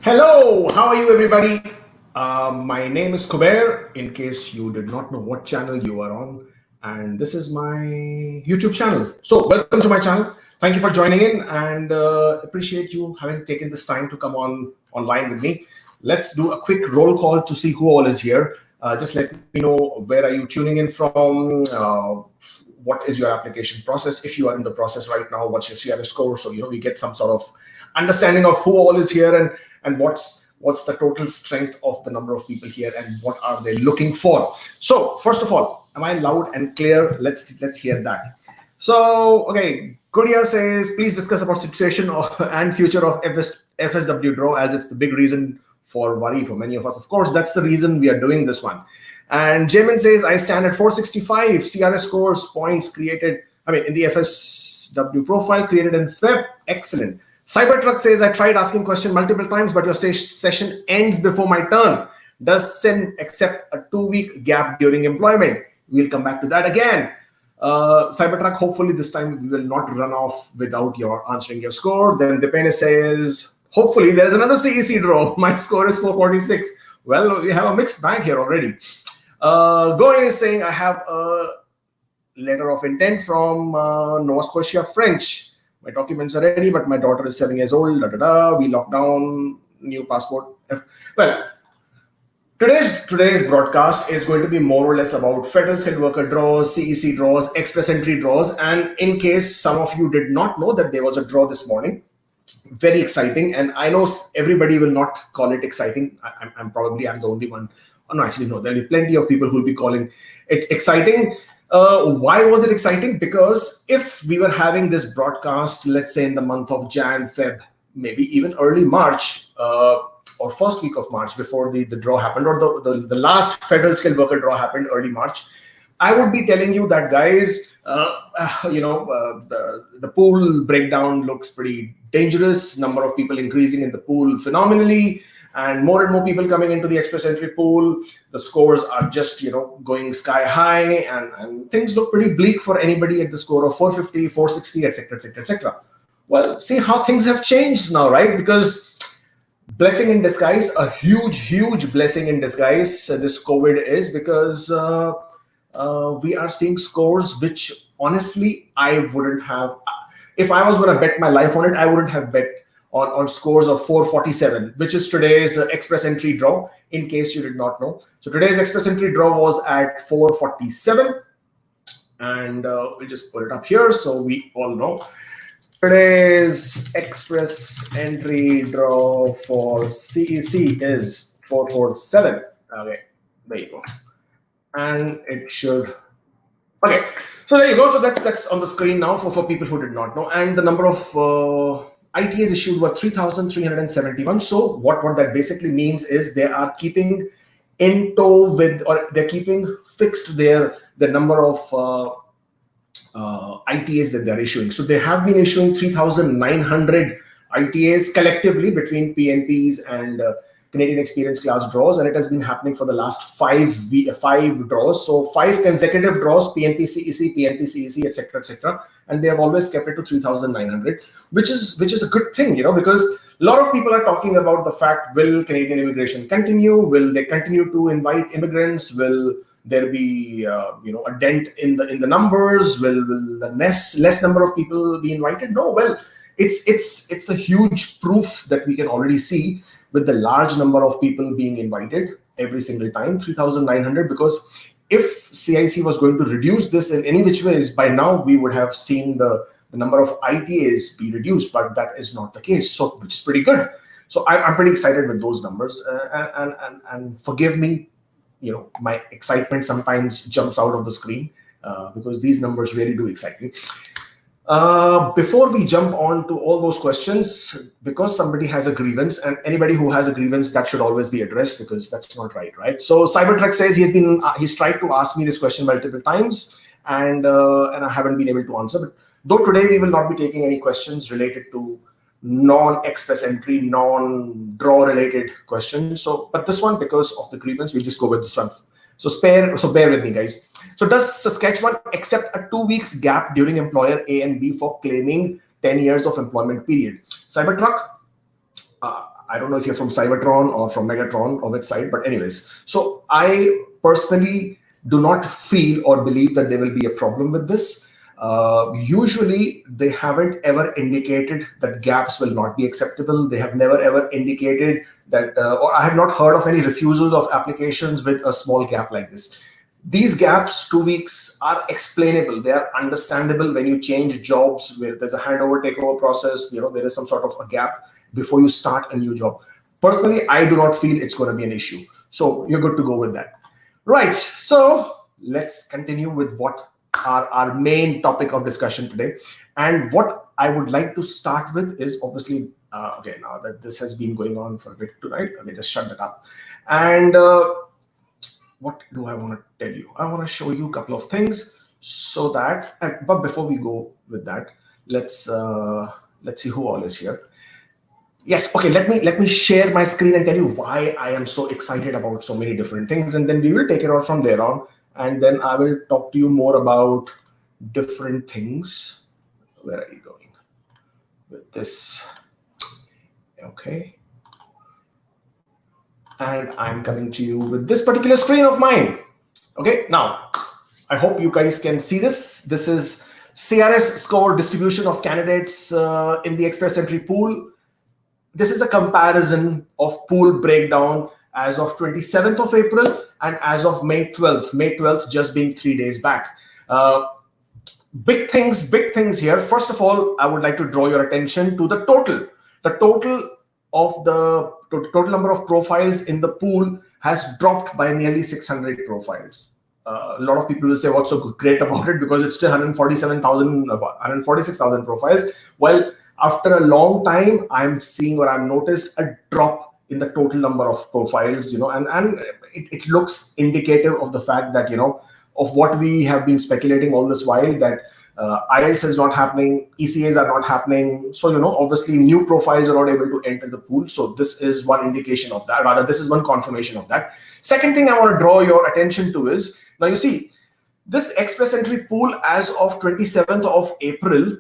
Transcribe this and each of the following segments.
Hello, how are you everybody? My name is Kubeir, in case you did not know what channel you are on, and this is my YouTube channel. So welcome to my channel. Thank you for joining in and appreciate you having taken this time to come online with me. Let's do a quick roll call to see who all is here. Just let me know where are you tuning in from, what is your application process. If you are in the process right now, what's your CRS score? So, we get some sort of understanding of who all is here and what's the total strength of the number of people here and what are they looking for. So first of all, am I loud and clear? Let's hear that. So, okay, Kubeir says, please discuss about situation and future of FSW Draw, as it's the big reason for worry for many of us. Of course, that's the reason we are doing this one. And Jamin says, I stand at 465 CRS scores points created, in the FSW profile created in Feb. Excellent. Cybertruck says, I tried asking question multiple times, but your session ends before my turn. Does SIN accept a 2-week gap during employment? We'll come back to that again. Cybertruck, hopefully this time we will not run off without your answering your score. Then Dipene says, hopefully there is another CEC draw. My score is 446. Well, we have a mixed bag here already. Goin is saying, I have a letter of intent from Nova Scotia French. My documents are ready, but my daughter is 7 years old. We locked down new passport. Well, today's broadcast is going to be more or less about federal skilled worker draws, CEC draws, express entry draws. And in case some of you did not know that there was a draw this morning, very exciting. And I know everybody will not call it exciting. I'm the only one. Oh, no, actually, no, there'll be plenty of people who will be calling it exciting. Why was it exciting? Because if we were having this broadcast, let's say in the month of Jan, Feb, maybe even early March or first week of March before the draw happened, or the last federal skilled worker draw happened early March, I would be telling you that, guys, the pool breakdown looks pretty dangerous. Number of people increasing in the pool phenomenally. And more people coming into the express entry pool. The scores are just, going sky high, and things look pretty bleak for anybody at the score of 450, 460, etc., etc., etc. Well, see how things have changed now, right? Because blessing in disguise, a huge blessing in disguise, this COVID is, because we are seeing scores which honestly I wouldn't have. If I was going to bet my life on it, I wouldn't have bet on scores of 447, which is today's express entry draw, in case you did not know. So today's express entry draw was at 447. And we'll just put it up here so we all know. Today's express entry draw for CEC is 447. Okay, there you go. And it should... Okay, so there you go. So that's on the screen now for people who did not know. And the number of... ITAs issued were 3,371. So what that basically means is they are keeping in tow with, or they're keeping fixed the number of ITAs that they're issuing. So they have been issuing 3,900 ITAs collectively between PNPs and Canadian Experience Class draws, and it has been happening for the last five draws. So 5 consecutive draws, PNP CEC, etc., etc., and they have always kept it to 3,900, which is a good thing, because a lot of people are talking about the fact: will Canadian immigration continue? Will they continue to invite immigrants? Will there be a dent in the numbers? Will the less number of people be invited? No. Well, it's a huge proof that we can already see, with the large number of people being invited every single time, 3,900, because if CIC was going to reduce this in any which ways, by now we would have seen the number of ITAs be reduced, but that is not the case, so which is pretty good. So I'm pretty excited with those numbers, and forgive me, my excitement sometimes jumps out of the screen because these numbers really do excite me. Before we jump on to all those questions, because somebody has a grievance, and anybody who has a grievance, that should always be addressed, because that's not right? So Cybertruck says he's tried to ask me this question multiple times, and I haven't been able to answer. But though today we will not be taking any questions related to non-express entry, non-draw related questions. So, but this one, because of the grievance, we'll just go with this one. So bear with me, guys. So does Saskatchewan accept a 2 weeks gap during employer A and B for claiming 10 years of employment period? Cybertruck, I don't know if you're from Cybertron or from Megatron or which side, but anyways. So I personally do not feel or believe that there will be a problem with this. Usually, they haven't ever indicated that gaps will not be acceptable. They have never ever indicated that, or I have not heard of any refusals of applications with a small gap like this. These gaps, 2 weeks, are explainable. They are understandable when you change jobs, where there's a handover takeover process. There is some sort of a gap before you start a new job. Personally, I do not feel it's going to be an issue. So you're good to go with that. Right. So let's continue with what our main topic of discussion today. And what I would like to start with is obviously, okay, now that this has been going on for a bit tonight, let me just shut that up. And what do I want to tell you? I want to show you a couple of things so that, but before we go with that, let's see who all is here. Yes, okay, let me share my screen and tell you why I am so excited about so many different things, and then we will take it on from there on, and then I will talk to you more about different things. Where are you going with this? Okay. And I'm coming to you with this particular screen of mine. Okay, now, I hope you guys can see this. This is CRS score distribution of candidates in the Express Entry pool. This is a comparison of pool breakdown as of 27th of April and as of May 12th. May 12th just being 3 days back. Big things here. First of all, I would like to draw your attention to the total. The total of the total number of profiles in the pool has dropped by nearly 600 profiles. A lot of people will say, what's so great about it? Because it's still 146,000 profiles. Well, after a long time, I'm seeing, or I've noticed, a drop in the total number of profiles, and it looks indicative of the fact that, of what we have been speculating all this while, that IELTS is not happening, ECAs are not happening. So, obviously new profiles are not able to enter the pool. So this is one indication of that. Rather, this is one confirmation of that. Second thing I want to draw your attention to is, now you see, this Express Entry pool as of 27th of April,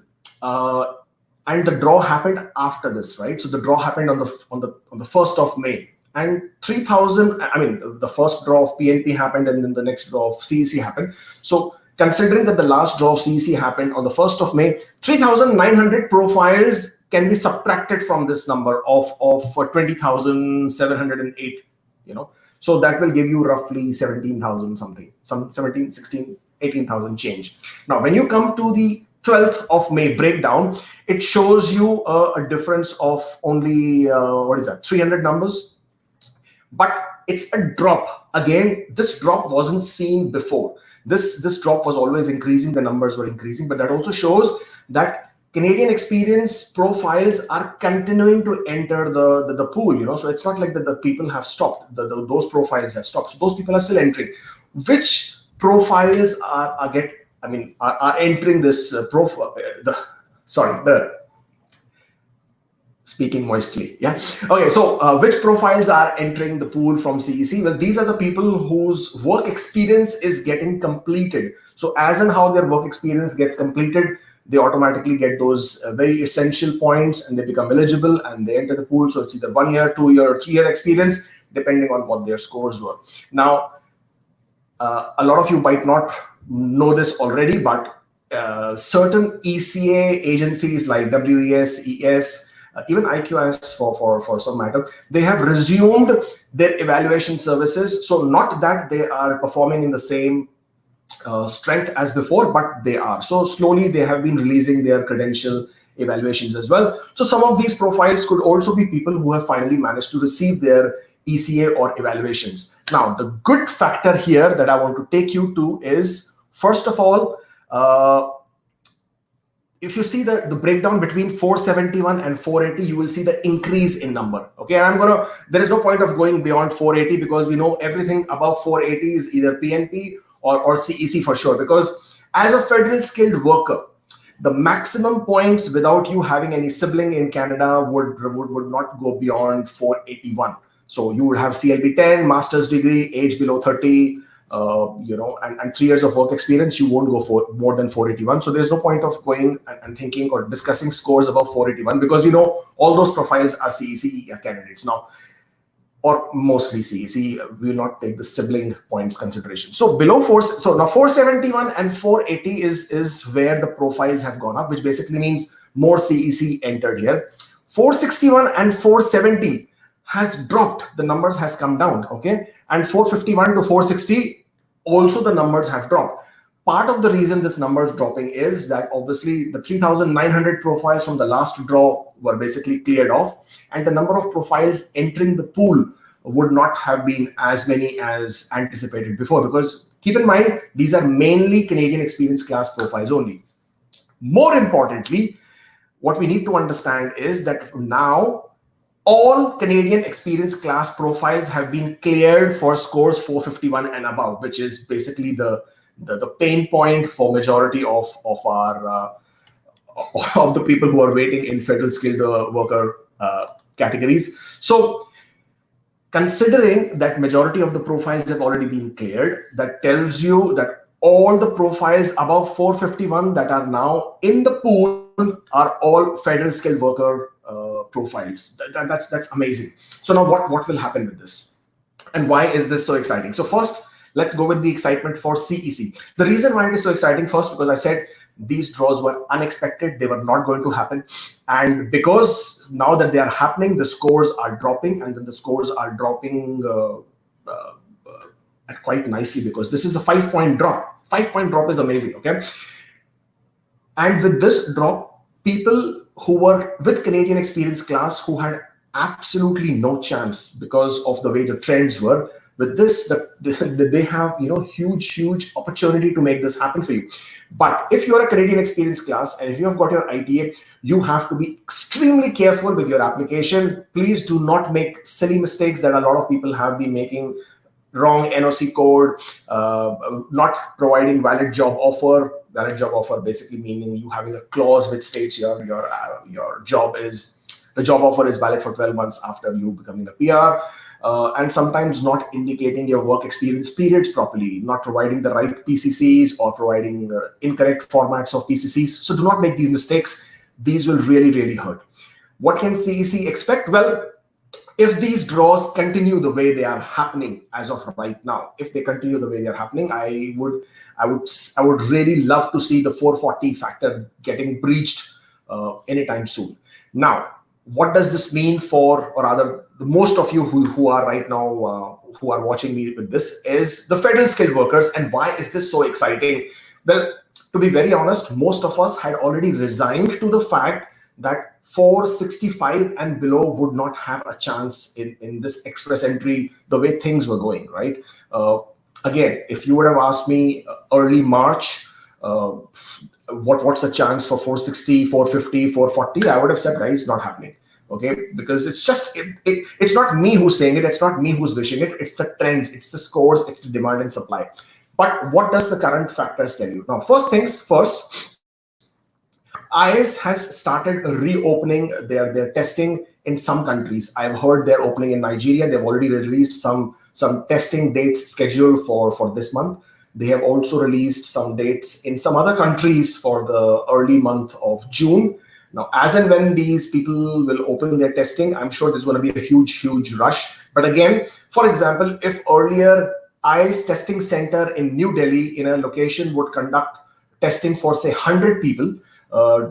and the draw happened after this, right? So the draw happened on the 1st of May. And 3,000, I mean, the first draw of PNP happened and then the next draw of CEC happened. So considering that the last draw of CEC happened on the 1st of May, 3,900 profiles can be subtracted from this number of 20,708, So that will give you roughly 17,000 something, some 17, 16, 18,000 change. Now, when you come to the 12th of May breakdown, it shows you a difference of only, 300 numbers. But it's a drop. Again, this drop wasn't seen before. This drop was always increasing. The numbers were increasing, but that also shows that Canadian experience profiles are continuing to enter the pool. So it's not like that the people have stopped. Those profiles have stopped. So those people are still entering. Which profiles are entering this profile? Speaking moistly, yeah. Okay, so which profiles are entering the pool from CEC? Well, these are the people whose work experience is getting completed. So as and how their work experience gets completed, they automatically get those very essential points and they become eligible and they enter the pool. So it's either 1 year, 2 year, or 3 year experience, depending on what their scores were. Now, a lot of you might not know this already, but certain ECA agencies like WES, ES, even IQS for some matter, they have resumed their evaluation services. So not that they are performing in the same strength as before, but they are. So slowly they have been releasing their credential evaluations as well. So some of these profiles could also be people who have finally managed to receive their ECA or evaluations. Now, the good factor here that I want to take you to is, first of all, if you see the breakdown between 471 and 480, you will see the increase in number. Okay, and there is no point of going beyond 480 because we know everything above 480 is either PNP or CEC for sure. Because as a federal skilled worker, the maximum points without you having any sibling in Canada would not go beyond 481. So you would have CLB 10, master's degree, age below 30, and 3 years of work experience, you won't go for more than 481. So there's no point of going and thinking or discussing scores above 481, because we know all those profiles are CEC candidates now, or mostly CEC. We will not take the sibling points consideration. So below 4, so now 471 and 480 is where the profiles have gone up, which basically means more CEC entered here. 461 and 470 has dropped, the numbers has come down, okay? And 451 to 460, also the numbers have dropped. Part of the reason this number is dropping is that obviously the 3,900 profiles from the last draw were basically cleared off, and the number of profiles entering the pool would not have been as many as anticipated before, because keep in mind, these are mainly Canadian experience class profiles only. More importantly, what we need to understand is that now all Canadian experience class profiles have been cleared for scores 451 and above, which is basically the pain point for majority of our of the people who are waiting in federal skilled worker categories. So considering that majority of the profiles have already been cleared, that tells you that all the profiles above 451 that are now in the pool are all federal skilled worker profiles. That's amazing. So now what will happen with this? And why is this so exciting? So first, let's go with the excitement for CEC. The reason why it is so exciting, first, because I said these draws were unexpected. They were not going to happen. And because now that they are happening, the scores are dropping, and then the scores are dropping quite nicely, because this is a 5-point drop. 5-point drop is amazing, okay? And with this drop, people who were with Canadian experience class who had absolutely no chance because of the way the trends were, with this, they have huge opportunity to make this happen for you. But if you are a Canadian experience class and if you have got your ITA, you have to be extremely careful with your application. Please do not make silly mistakes that a lot of people have been making. Wrong NOC code, not providing valid job offer. Valid job offer basically meaning you having a clause which states your job offer is valid for 12 months after you becoming a PR. And sometimes not indicating your work experience periods properly, not providing the right PCCs or providing incorrect formats of PCCs. So do not make these mistakes. These will really hurt. What can CEC expect? Well, if these draws continue the way they are happening as of right now, if they continue the way they are happening, I would really love to see the 440 factor getting breached anytime soon. Now, what does this mean for, or rather, the most of you who are right now who are watching me with this is the federal skilled workers. And why is this so exciting? Well, to be very honest, most of us had already resigned to the fact that 465 and below would not have a chance in this express entry the way things were going, right? Again, if you would have asked me early March, what's the chance for 460, 450, 440, I would have said, guys, not happening. Okay, because it's just it's not me who's saying it, it's not me who's wishing it, it's the trends, it's the scores, it's the demand and supply. But what does the current factors tell you? Now, first things first, IELTS has started reopening their testing in some countries. I've heard they're opening in Nigeria. They've already released some testing dates scheduled for this month. They have also released some dates in some other countries for the early month of June. Now, as and when these people will open their testing, I'm sure there's going to be a huge rush. But again, for example, if earlier IELTS testing center in New Delhi in a location would conduct testing for say 100 people,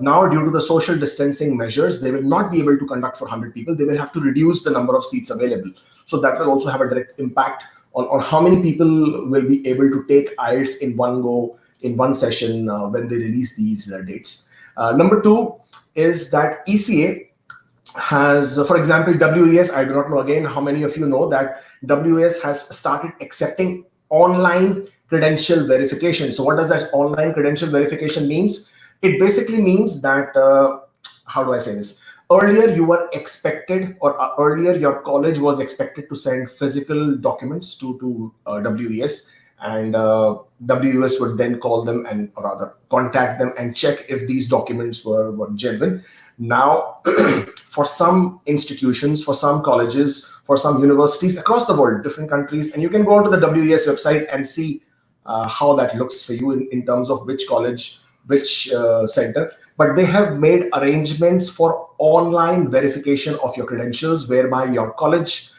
now due to the social distancing measures, they will not be able to conduct for 100 people. They will have to reduce the number of seats available. So that will also have a direct impact on how many people will be able to take IELTS in one go, in one session when they release these dates. Number two is that ECA has, for example, WES, I do not know again how many of you know that WES has started accepting online credential verification. So what does that online credential verification means? It basically means that, how do I say this? Earlier you were expected, or earlier your college was expected to send physical documents to WES, and WS would then call them and or rather contact them and check if these documents were genuine. Now, for some institutions, for some colleges, for some universities across the world, different countries, and you can go onto the WES website and see how that looks for you in terms of which college, which center. But they have made arrangements for online verification of your credentials, whereby your college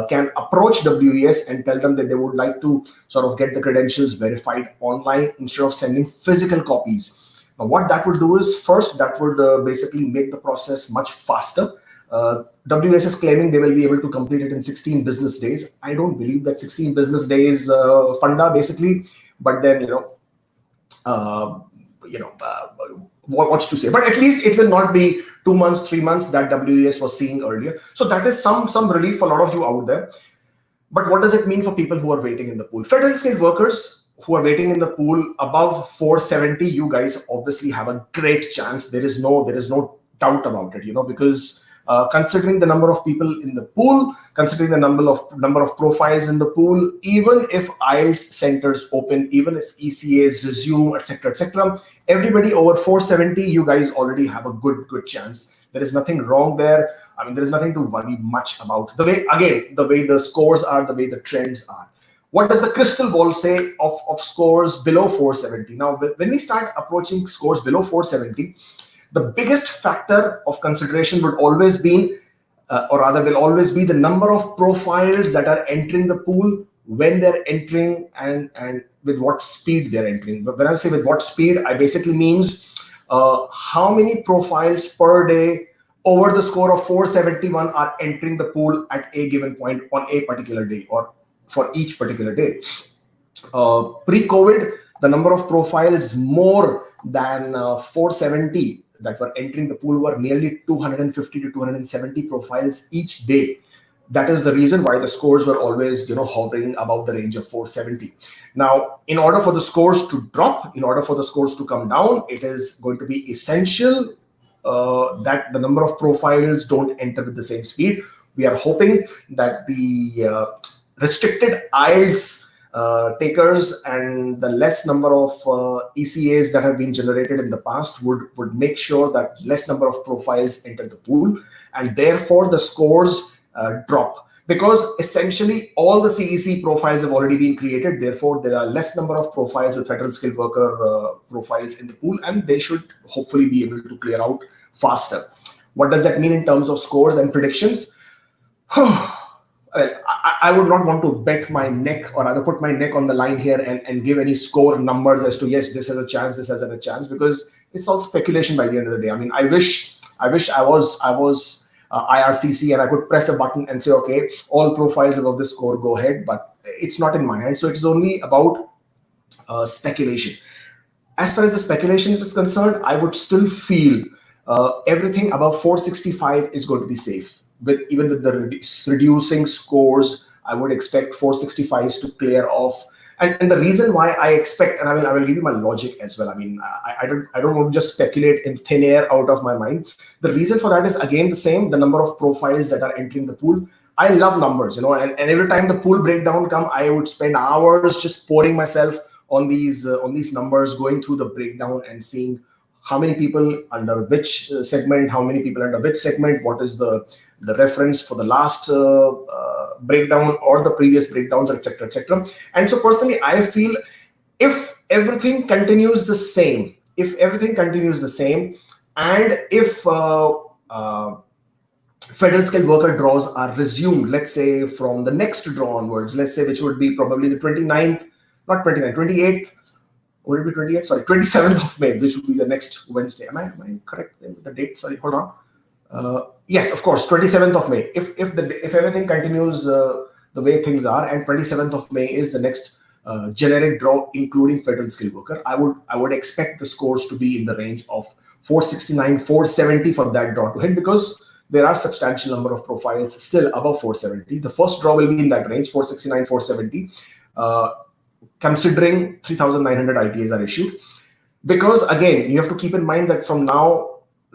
can approach WES and tell them that they would like to sort of get the credentials verified online instead of sending physical copies. Now, what that would do is, first, that would basically make the process much faster. WS is claiming they will be able to complete it in 16 business days. I don't believe that 16 business days funda basically, but then what's to say? But at least it will not be 2 months, 3 months that WES was seeing earlier. So that is some relief for a lot of you out there. But what does it mean for people who are waiting in the pool? Federal skilled workers who are waiting in the pool above 470, you guys obviously have a great chance. There is no doubt about it, because considering the number of people in the pool, considering the number of profiles in the pool, even if IELTS centers open, even if ECAs resume, etc., everybody over 470, you guys already have a good chance. There is nothing wrong there. I mean, there is nothing to worry much about. The way the scores are, the way the trends are. What does the crystal ball say of scores below 470? Now, when we start approaching scores below 470, the biggest factor of consideration would always be, will always be the number of profiles that are entering the pool, when they're entering, and with what speed they're entering. But when I say with what speed, I basically means how many profiles per day over the score of 471 are entering the pool at a given point on a particular day or for each particular day. Pre-COVID, the number of profiles more than 470 that were entering the pool were nearly 250 to 270 profiles each day. That is the reason why the scores were always, hovering above the range of 470. Now, in order for the scores to drop, in order for the scores to come down, it is going to be essential that the number of profiles don't enter with the same speed. We are hoping that the restricted IELTS takers and the less number of ECAs that have been generated in the past would make sure that less number of profiles enter the pool, and therefore the scores drop, because essentially all the CEC profiles have already been created. Therefore, there are less number of profiles with federal skilled worker profiles in the pool, and they should hopefully be able to clear out faster. What does that mean in terms of scores and predictions? I would not want to bet my neck, or rather put my neck on the line here and give any score numbers as to, yes, this has a chance, this has a chance, because it's all speculation by the end of the day. I mean, I wish I was IRCC and I could press a button and say, okay, all profiles above this score, go ahead, but it's not in my hands. So it's only about speculation. As far as the speculation is concerned, I would still feel everything above 465 is going to be safe. Even with the reducing scores, I would expect 465s to clear off. And the reason why I expect, and I will give you my logic as well. I mean, I don't want to just speculate in thin air out of my mind. The reason for that is again the same: the number of profiles that are entering the pool. I love numbers, and every time the pool breakdown come, I would spend hours just pouring myself on these numbers, going through the breakdown and seeing how many people under which segment, how many people under which segment, what is the reference for the last breakdown or the previous breakdowns, etc., etc. And so personally, I feel if everything continues the same, and if federal skilled worker draws are resumed, let's say from the next draw onwards, let's say, which would be probably the 28th, would it be 28th? Sorry, 27th of May, which would be the next Wednesday. Am I correct with the date? Sorry, hold on. Yes, of course, 27th of May. If everything continues the way things are, and 27th of May is the next generic draw, including federal skilled worker, I would expect the scores to be in the range of 469, 470 for that draw to hit, because there are substantial number of profiles still above 470. The first draw will be in that range, 469, 470, considering 3,900 ITAs are issued. Because again, you have to keep in mind that from now,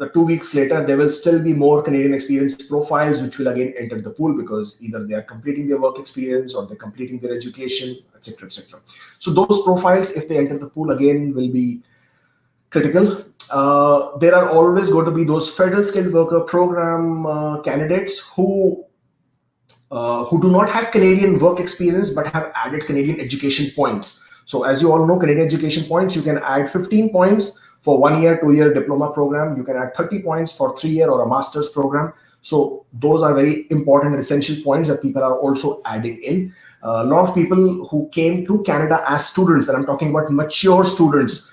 2 weeks later, there will still be more Canadian experience profiles which will again enter the pool, because either they are completing their work experience or they're completing their education, etc., etc. So those profiles, if they enter the pool again, will be critical. There are always going to be those federal skilled worker program candidates who do not have Canadian work experience but have added Canadian education points. So as you all know, Canadian education points, you can add 15 points for 1 year, 2 year diploma program. You can add 30 points for 3 year or a master's program. So those are very important and essential points that people are also adding in. A lot of people who came to Canada as students, and I'm talking about mature students,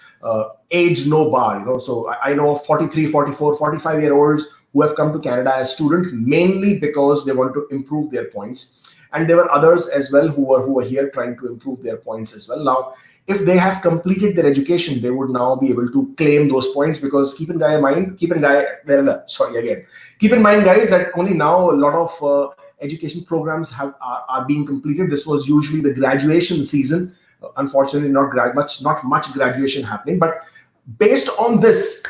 age no bar, So I know 43, 44, 45-year-olds who have come to Canada as students mainly because they want to improve their points. And there were others as well who were here trying to improve their points as well. Now, if they have completed their education, they would now be able to claim those points, because keep in mind, guys, that only now a lot of education programs are being completed. This was usually the graduation season. Unfortunately, not much graduation happening. But based on this,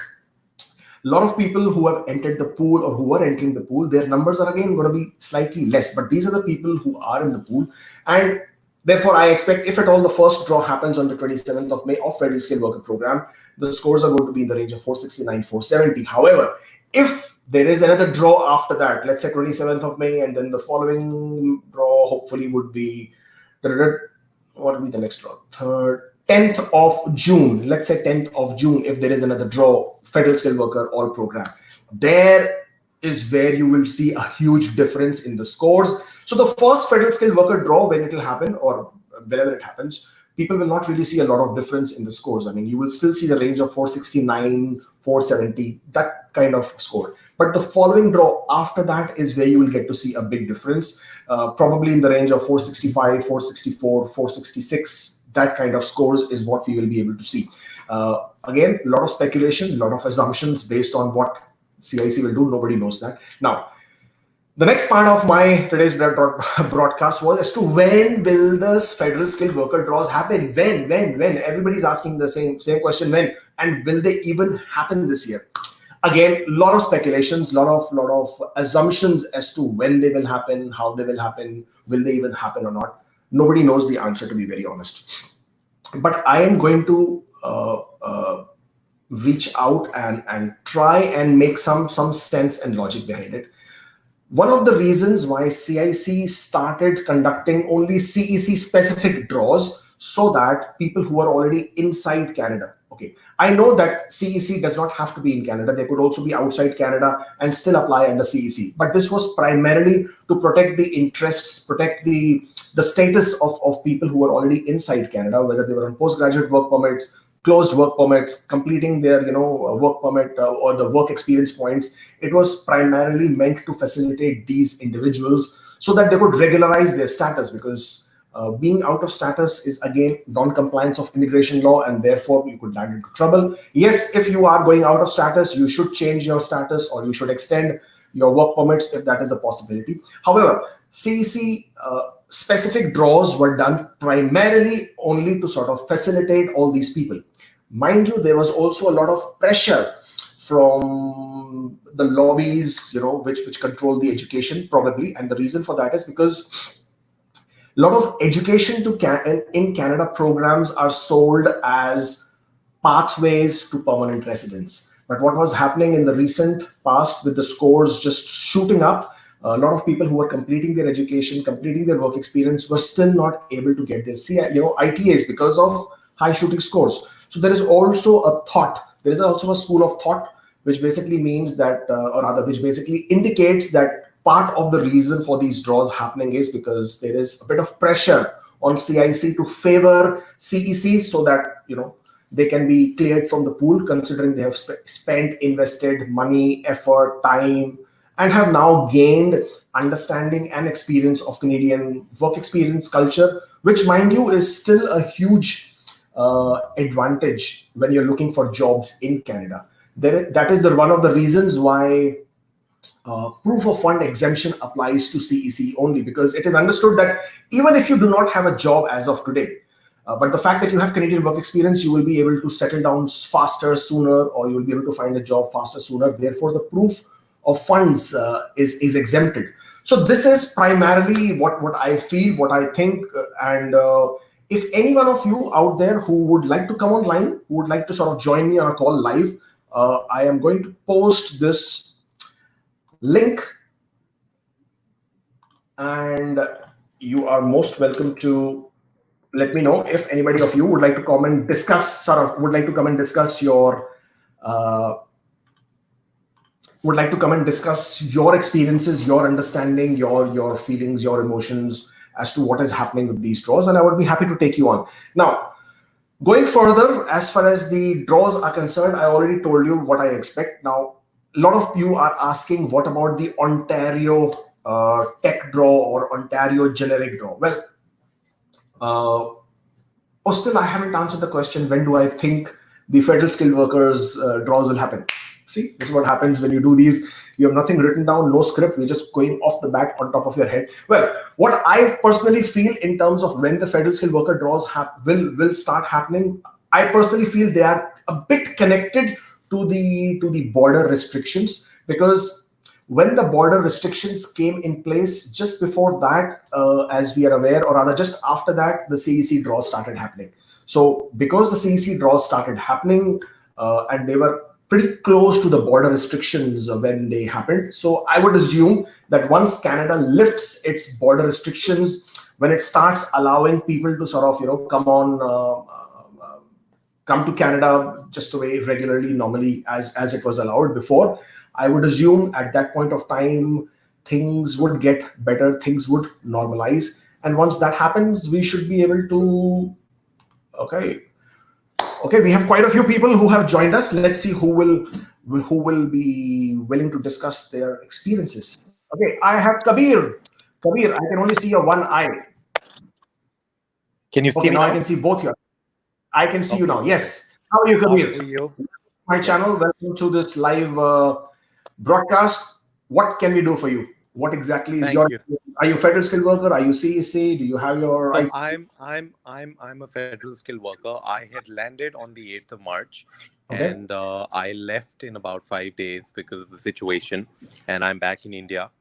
a lot of people who have entered the pool or who are entering the pool, their numbers are again going to be slightly less. But these are the people who are in the pool. And therefore, I expect, if at all the first draw happens on the 27th of May of Federal Skilled Worker Program, the scores are going to be in the range of 469, 470. However, if there is another draw after that, let's say 27th of May, and then the following draw hopefully would be, what would be the next draw? 10th of June. Let's say 10th of June, if there is another draw, Federal Skilled Worker All Program, there is where you will see a huge difference in the scores. So the first Federal Skilled Worker draw, when it will happen or whenever it happens, people will not really see a lot of difference in the scores. I mean, you will still see the range of 469, 470, that kind of score. But the following draw after that is where you will get to see a big difference, probably in the range of 465, 464, 466. That kind of scores is what we will be able to see. Again, a lot of speculation, a lot of assumptions based on what CIC will do. Nobody knows that. Now, the next part of my today's broadcast was as to when will the Federal Skilled Worker draws happen? When? Everybody's asking the same question, when? And will they even happen this year? Again, a lot of speculations, lot of assumptions as to when they will happen, how they will happen, will they even happen or not? Nobody knows the answer, to be very honest. But I am going to reach out and try and make some sense and logic behind it. One of the reasons why CIC started conducting only CEC specific draws, so that people who are already inside Canada, okay, I know that CEC does not have to be in Canada. They could also be outside Canada and still apply under CEC. But this was primarily to protect the interests, protect the status of people who are already inside Canada, whether they were on postgraduate work permits, closed work permits, completing their work permit or the work experience points. It was primarily meant to facilitate these individuals so that they could regularize their status, because being out of status is again non-compliance of immigration law, and therefore you could land into trouble. Yes, if you are going out of status, you should change your status or you should extend your work permits if that is a possibility. However, CEC specific draws were done primarily only to sort of facilitate all these people. Mind you, there was also a lot of pressure from the lobbies, which control the education probably. And the reason for that is because a lot of education in Canada programs are sold as pathways to permanent residence. But what was happening in the recent past with the scores just shooting up, a lot of people who were completing their education, completing their work experience, were still not able to get their ITAs because of high shooting scores. So there is also a school of thought which basically means that, which basically indicates that part of the reason for these draws happening is because there is a bit of pressure on CIC to favor CECs so that, they can be cleared from the pool, considering they have invested money, effort, time, and have now gained understanding and experience of Canadian work experience culture, which, mind you, is still a huge advantage when you're looking for jobs in Canada. That is one of the reasons why proof of fund exemption applies to CEC only, because it is understood that even if you do not have a job as of today, But the fact that you have Canadian work experience, you will be able to settle down faster, sooner, or you will be able to find a job faster, sooner. Therefore, the proof of funds is exempted. So this is primarily what I feel, what I think, and if any one of you out there who would like to come online, who would like to sort of join me on a call live, I am going to post this link, and you are most welcome to let me know if anybody of you would like to come and discuss, your would like to come and discuss your experiences, your understanding, your feelings, your emotions as to what is happening with these draws, and I would be happy to take you on. Now, going further, as far as the draws are concerned, I already told you what I expect. Now, a lot of you are asking, what about the Ontario tech draw or Ontario generic draw? Well, still I haven't answered the question, when do I think the federal skilled workers draws will happen? See, this is what happens when you do these. You have nothing written down, no script. You're just going off the bat on top of your head. Well, what I personally feel in terms of when the federal skilled worker draws will start happening, I personally feel they are a bit connected to the border restrictions, because when the border restrictions came in place, just before that, as we are aware, or rather just after that, the CEC draws started happening. So because the CEC draws started happening, and they were pretty close to the border restrictions when they happened. So I would assume that once Canada lifts its border restrictions, when it starts allowing people to sort of, come to Canada just the way regularly, normally as it was allowed before, I would assume at that point of time, things would get better, things would normalize. And once that happens, we should be able to, Okay, we have quite a few people who have joined us. Let's see who will be willing to discuss their experiences. Okay, I have Kubeir. Kubeir, I can only see your one eye. Can you see me now? I can see both your. I can see you now. Yes. How are you, Kubeir? How are you? My channel. Welcome to this live broadcast. What can we do for you? What exactly is your? Are you a federal skilled worker? Are you CEC? Do you have your? So I'm a federal skilled worker. I had landed on the 8th of March, and I left in about 5 days because of the situation, and I'm back in India.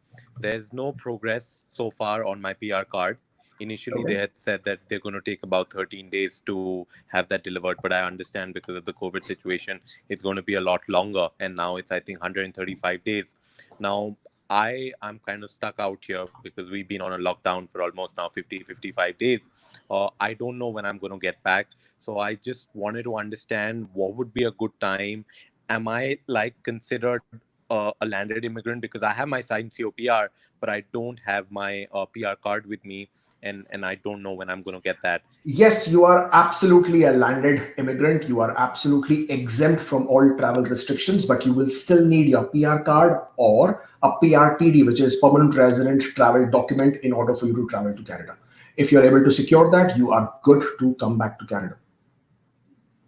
There's no progress so far on my PR card. Initially, they had said that they're going to take about 13 days to have that delivered, but I understand because of the COVID situation, it's going to be a lot longer, and now it's, I think, 135 days. Now, I'm kind of stuck out here because we've been on a lockdown for almost now 55 days. I don't know when I'm going to get back. So I just wanted to understand what would be a good time. Am I considered a landed immigrant? Because I have my signed COPR, but I don't have my PR card with me. And I don't know when I'm going to get that. Yes, you are absolutely a landed immigrant. You are absolutely exempt from all travel restrictions, but you will still need your PR card or a PRTD, which is permanent resident travel document, in order for you to travel to Canada. If you're able to secure that, you are good to come back to Canada.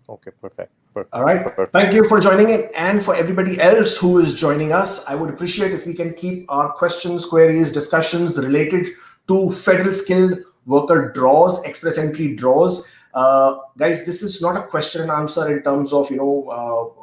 Okay, perfect. All right. Perfect. Thank you for joining in. And for everybody else who is joining us, I would appreciate if we can keep our questions, queries, discussions related to federal skilled worker draws, express entry draws. Guys, this is not a question and answer in terms of,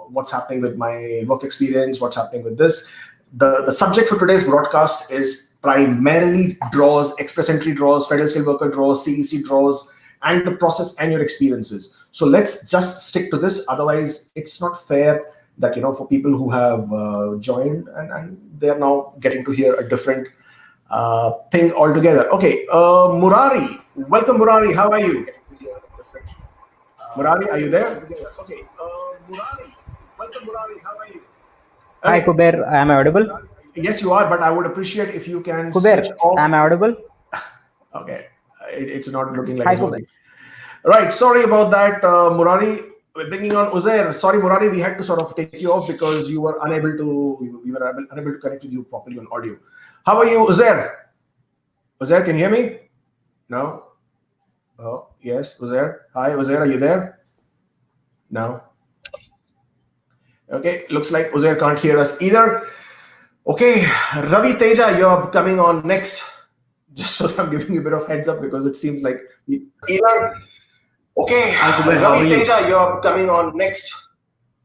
what's happening with my work experience, what's happening with this. The subject for today's broadcast is primarily draws, express entry draws, federal skilled worker draws, CEC draws, and the process and your experiences. So let's just stick to this. Otherwise, it's not fair that, for people who have joined and they are now getting to hear a different thing altogether. Okay, Murari, welcome, Murari. How are you? Murari, are you there? Okay, Murari, welcome, Murari. How are you? Hi, Kubeir. Am I audible? Yes, you are, but I would appreciate if you can Kubeir, switch off. am I audible? Okay, it's not looking like Hi, it's Kubeir. working. Right, sorry about that, Murari. We're bringing on Uzair. Sorry, Murari, we had to sort of take you off because you were unable to connect with you properly on audio. How are you, Uzair? Uzair, can you hear me? No? Oh, yes, Uzair. Hi, Uzair, are you there? No? Okay, looks like Uzair can't hear us either. Okay, Ravi Teja, you're coming on next. Just so that I'm giving you a bit of heads up because it seems like either Okay, Kubeir, how are Ravi you? Teja, you're coming on next.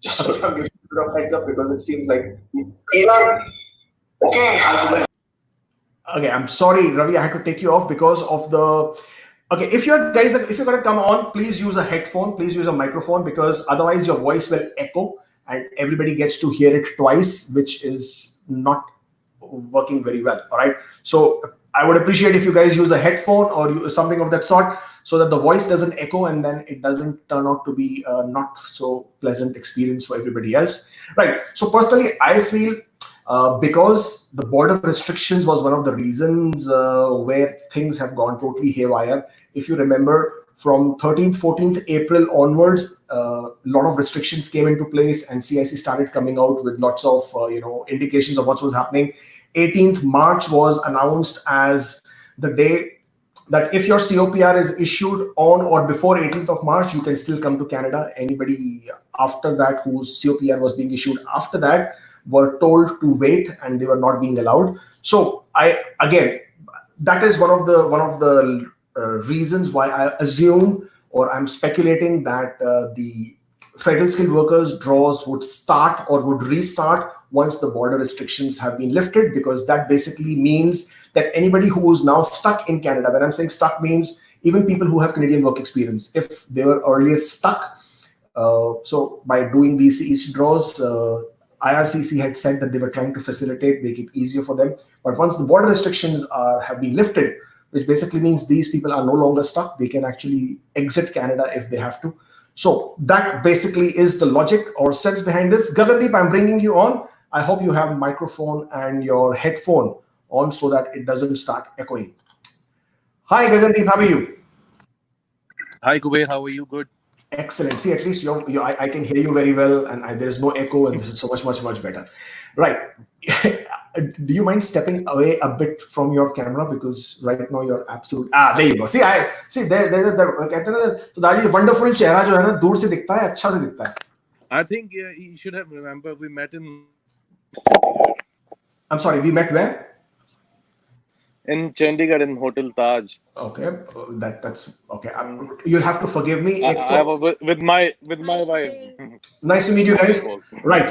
Just so I'm giving you a bit of heads up because it seems like. Okay. Okay, I'm sorry, Ravi. I had to take you off because of the. Okay, if you're gonna come on, please use a headphone. Please use a microphone because otherwise your voice will echo and everybody gets to hear it twice, which is not working very well. All right. So I would appreciate if you guys use a headphone or something of that sort, so that the voice doesn't echo and then it doesn't turn out to be a not so pleasant experience for everybody else. Right. So personally, I feel because the border restrictions was one of the reasons where things have gone totally haywire. If you remember, from 13th, 14th April onwards, a lot of restrictions came into place, and CIC started coming out with lots of indications of what was happening. 18th March was announced as the day that if your COPR is issued on or before 18th of March, you can still come to Canada. Anybody after that whose COPR was being issued after that were told to wait and they were not being allowed. So that is one of the reasons why I assume or I'm speculating that the federal skilled workers draws would start or would restart once the border restrictions have been lifted, because that basically means that anybody who is now stuck in Canada, when I'm saying stuck means even people who have Canadian work experience, if they were earlier stuck, so by doing these CEC draws, IRCC had said that they were trying to facilitate, make it easier for them. But once the border restrictions have been lifted, which basically means these people are no longer stuck, they can actually exit Canada if they have to. So that basically is the logic or sense behind this. Gagandeep, I'm bringing you on. I hope you have microphone and your headphone on so that it doesn't start echoing. Hi, Gagandeep, how are you? Hi, Kubeir, how are you? Good. Excellent. See, at least I can hear you very well, and there is no echo, and this is so much better. Right. Do you mind stepping away a bit from your camera, because right now you're absolute. There you go. See, there. कहते हैं ना, so that wonderful चेहरा जो है ना दूर से दिखता है, अच्छा से दिखता है. I think you should have remembered we met in. I'm sorry, we met where? In Chandigarh in Hotel Taj. Okay, that's okay. You'll have to forgive me. I with my wife. Nice to meet you guys. Right.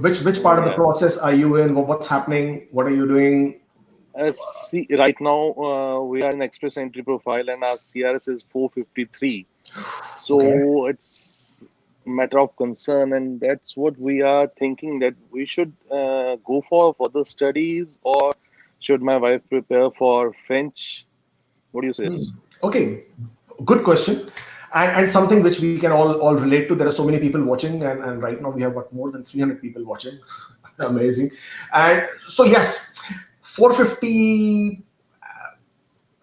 Which part of the process are you in? What's happening? What are you doing? See, right now we are in express entry profile and our CRS is 453. So it's a matter of concern, and that's what we are thinking, that we should go for further studies, or should my wife prepare for French? What do you say? Okay, good question. And something which we can all relate to. There are so many people watching, and right now we have more than 300 people watching. Amazing. And so yes, 450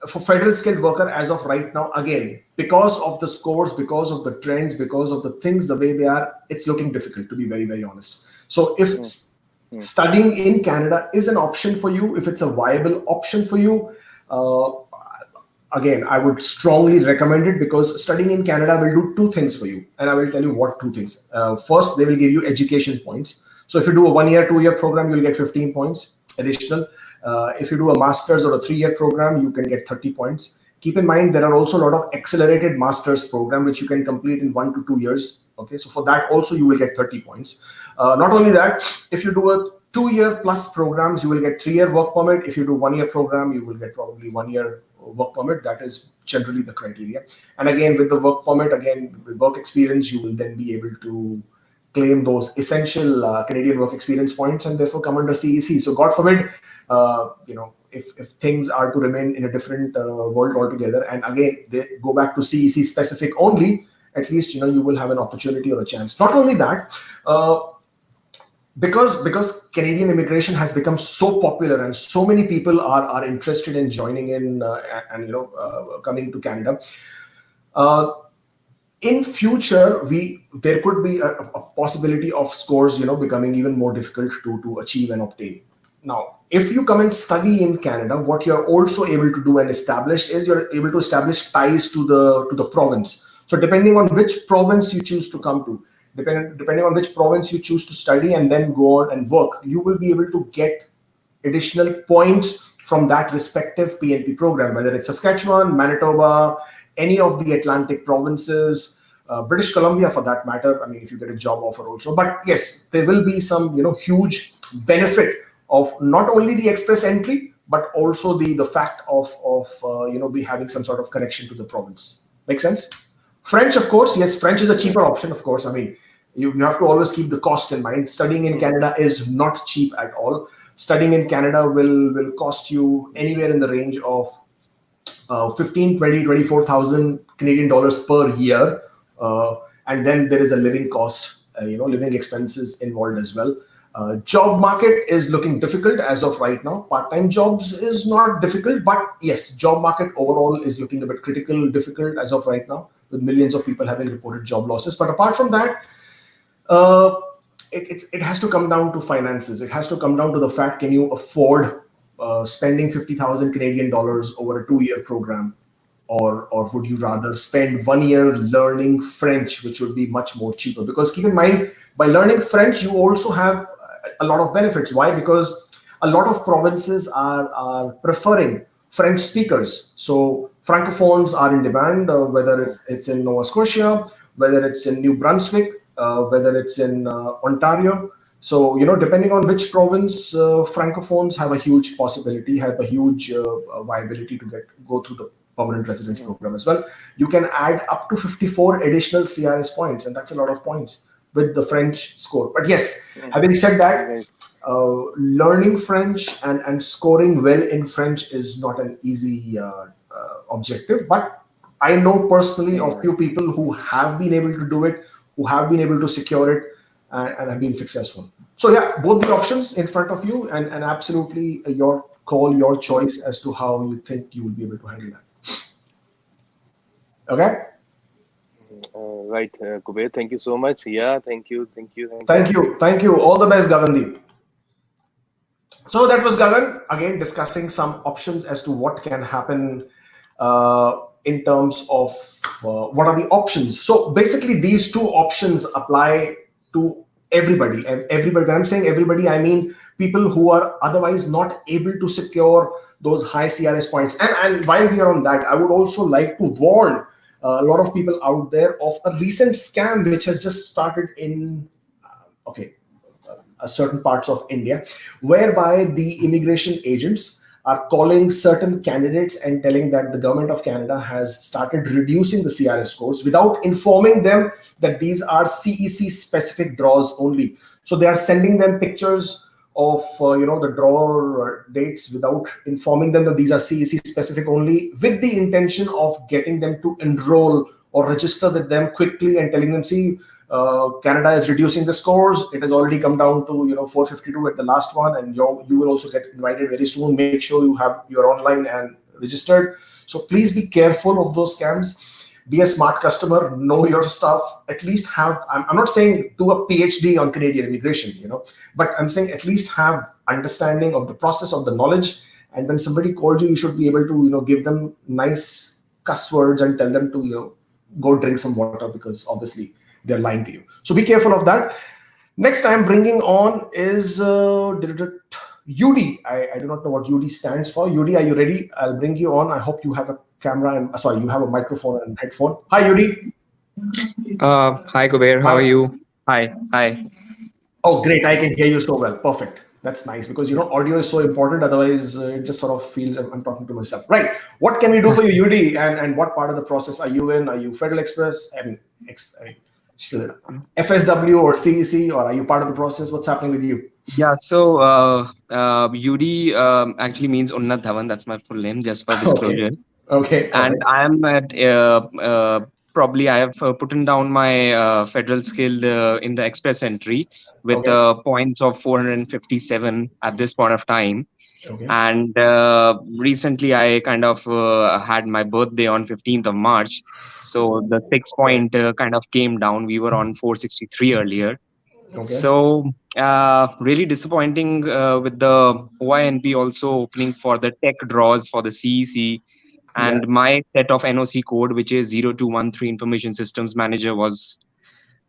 for federal skilled worker as of right now, again, because of the scores, because of the trends, because of the things the way they are, it's looking difficult, to be very, very honest. So if studying in Canada is an option for you, if it's a viable option for you, again, I would strongly recommend it, because studying in Canada will do two things for you. And I will tell you what two things. First, they will give you education points. So if you do a 1 year, 2 year program, you'll get 15 points additional. If you do a master's or a 3 year program, you can get 30 points. Keep in mind, there are also a lot of accelerated master's program, which you can complete in 1 to 2 years. Okay, so for that also, you will get 30 points. Not only that, if you do a 2 year plus programs, you will get 3 year work permit. If you do 1 year program, you will get probably 1 year work permit. That is generally the criteria. And again, with the work permit, again, with work experience, you will then be able to claim those essential Canadian work experience points and therefore come under CEC. So God forbid, if things are to remain in a different world altogether, and again, they go back to CEC specific only, at least, you will have an opportunity or a chance. Not only that, because Canadian immigration has become so popular and so many people are interested in joining in and coming to Canada. In future, there could be a possibility of scores, becoming even more difficult to achieve and obtain. Now, if you come and study in Canada, what you're also able to do and establish is you're able to establish ties to the province. So depending on which province you choose to come to, depending on which province you choose to study and then go on and work, you will be able to get additional points from that respective PNP program, whether it's Saskatchewan, Manitoba, any of the Atlantic provinces, British Columbia for that matter. I mean, if you get a job offer also. But yes, there will be some, huge benefit of not only the express entry, but also the fact of be having some sort of connection to the province. Make sense? French, of course, yes, French is a cheaper option, of course. I mean, you have to always keep the cost in mind. Studying in Canada is not cheap at all. Studying in Canada will cost you anywhere in the range of 15, 20, 24,000 Canadian dollars per year. And then there is a living cost, living expenses involved as well. Job market is looking difficult as of right now. Part-time jobs is not difficult, but yes, job market overall is looking a bit difficult as of right now, with millions of people having reported job losses. But apart from that, it has to come down to finances. It has to come down to the fact, can you afford spending 50,000 Canadian dollars over a 2-year program? Or would you rather spend 1 year learning French, which would be much more cheaper? Because keep in mind, by learning French, you also have a lot of benefits. Why? Because a lot of provinces are preferring French speakers. So francophones are in demand, whether it's in Nova Scotia, whether it's in New Brunswick, whether it's in Ontario. So, depending on which province, francophones have a huge possibility, have a huge viability to go through the permanent residence program as well. You can add up to 54 additional CRS points, and that's a lot of points with the French score. But yes, having said that, learning French and scoring well in French is not an easy objective. But I know personally of few people who have been able to do it, who have been able to secure it, and have been successful. So yeah, both the options in front of you, and absolutely your call, your choice as to how you think you will be able to handle that. Okay. Right, Kubeir. Thank you so much. Yeah, thank you. Thank you. All the best, Gagandeep. So that was Gagan again discussing some options as to what can happen in terms of what are the options. So basically, these two options apply to everybody. And everybody, when I'm saying everybody, I mean people who are otherwise not able to secure those high CRS points. And while we are on that, I would also like to warn a lot of people out there of a recent scam which has just started in certain parts of India, whereby the immigration agents are calling certain candidates and telling that the government of Canada has started reducing the CRS scores without informing them that these are CEC specific draws only. So they are sending them pictures of the draw dates without informing them that these are CEC specific only, with the intention of getting them to enroll or register with them quickly and telling them, see, Canada is reducing the scores. It has already come down to 452 at the last one, and you will also get invited very soon. Make sure you're online and registered. So please be careful of those scams. Be a smart customer. Know your stuff. At least have. I'm not saying do a PhD on Canadian immigration, but I'm saying at least have understanding of the process, of the knowledge. And when somebody calls you, you should be able to give them nice cuss words and tell them to go drink some water, because obviously they're lying to you. So be careful of that. Next I'm bringing on is UD. I do not know what UD stands for. UD, are you ready? I'll bring you on. I hope you have a camera and you have a microphone and headphone. Hi, UD. Hi, Kubeir. How are you? Hi. Oh, great. I can hear you so well. Perfect. That's nice, because audio is so important. Otherwise, it just sort of feels I'm talking to myself. Right. What can we do for you, UD? And what part of the process are you in? Are you Federal Express? FSW or CEC, or are you part of the process? What's happening with you? Yeah, so UD actually means Unnat Dhawan. That's my full name, just for disclosure. Okay. And I am at probably I have put down my federal skill in the express entry with points of 457 at this point of time. Okay. And recently I kind of had my birthday on 15th of March. So the 6 point kind of came down. We were on 463 earlier. Okay. So really disappointing with the OINP also opening for the tech draws for the CEC. And my set of NOC code, which is 0213 Information Systems Manager, was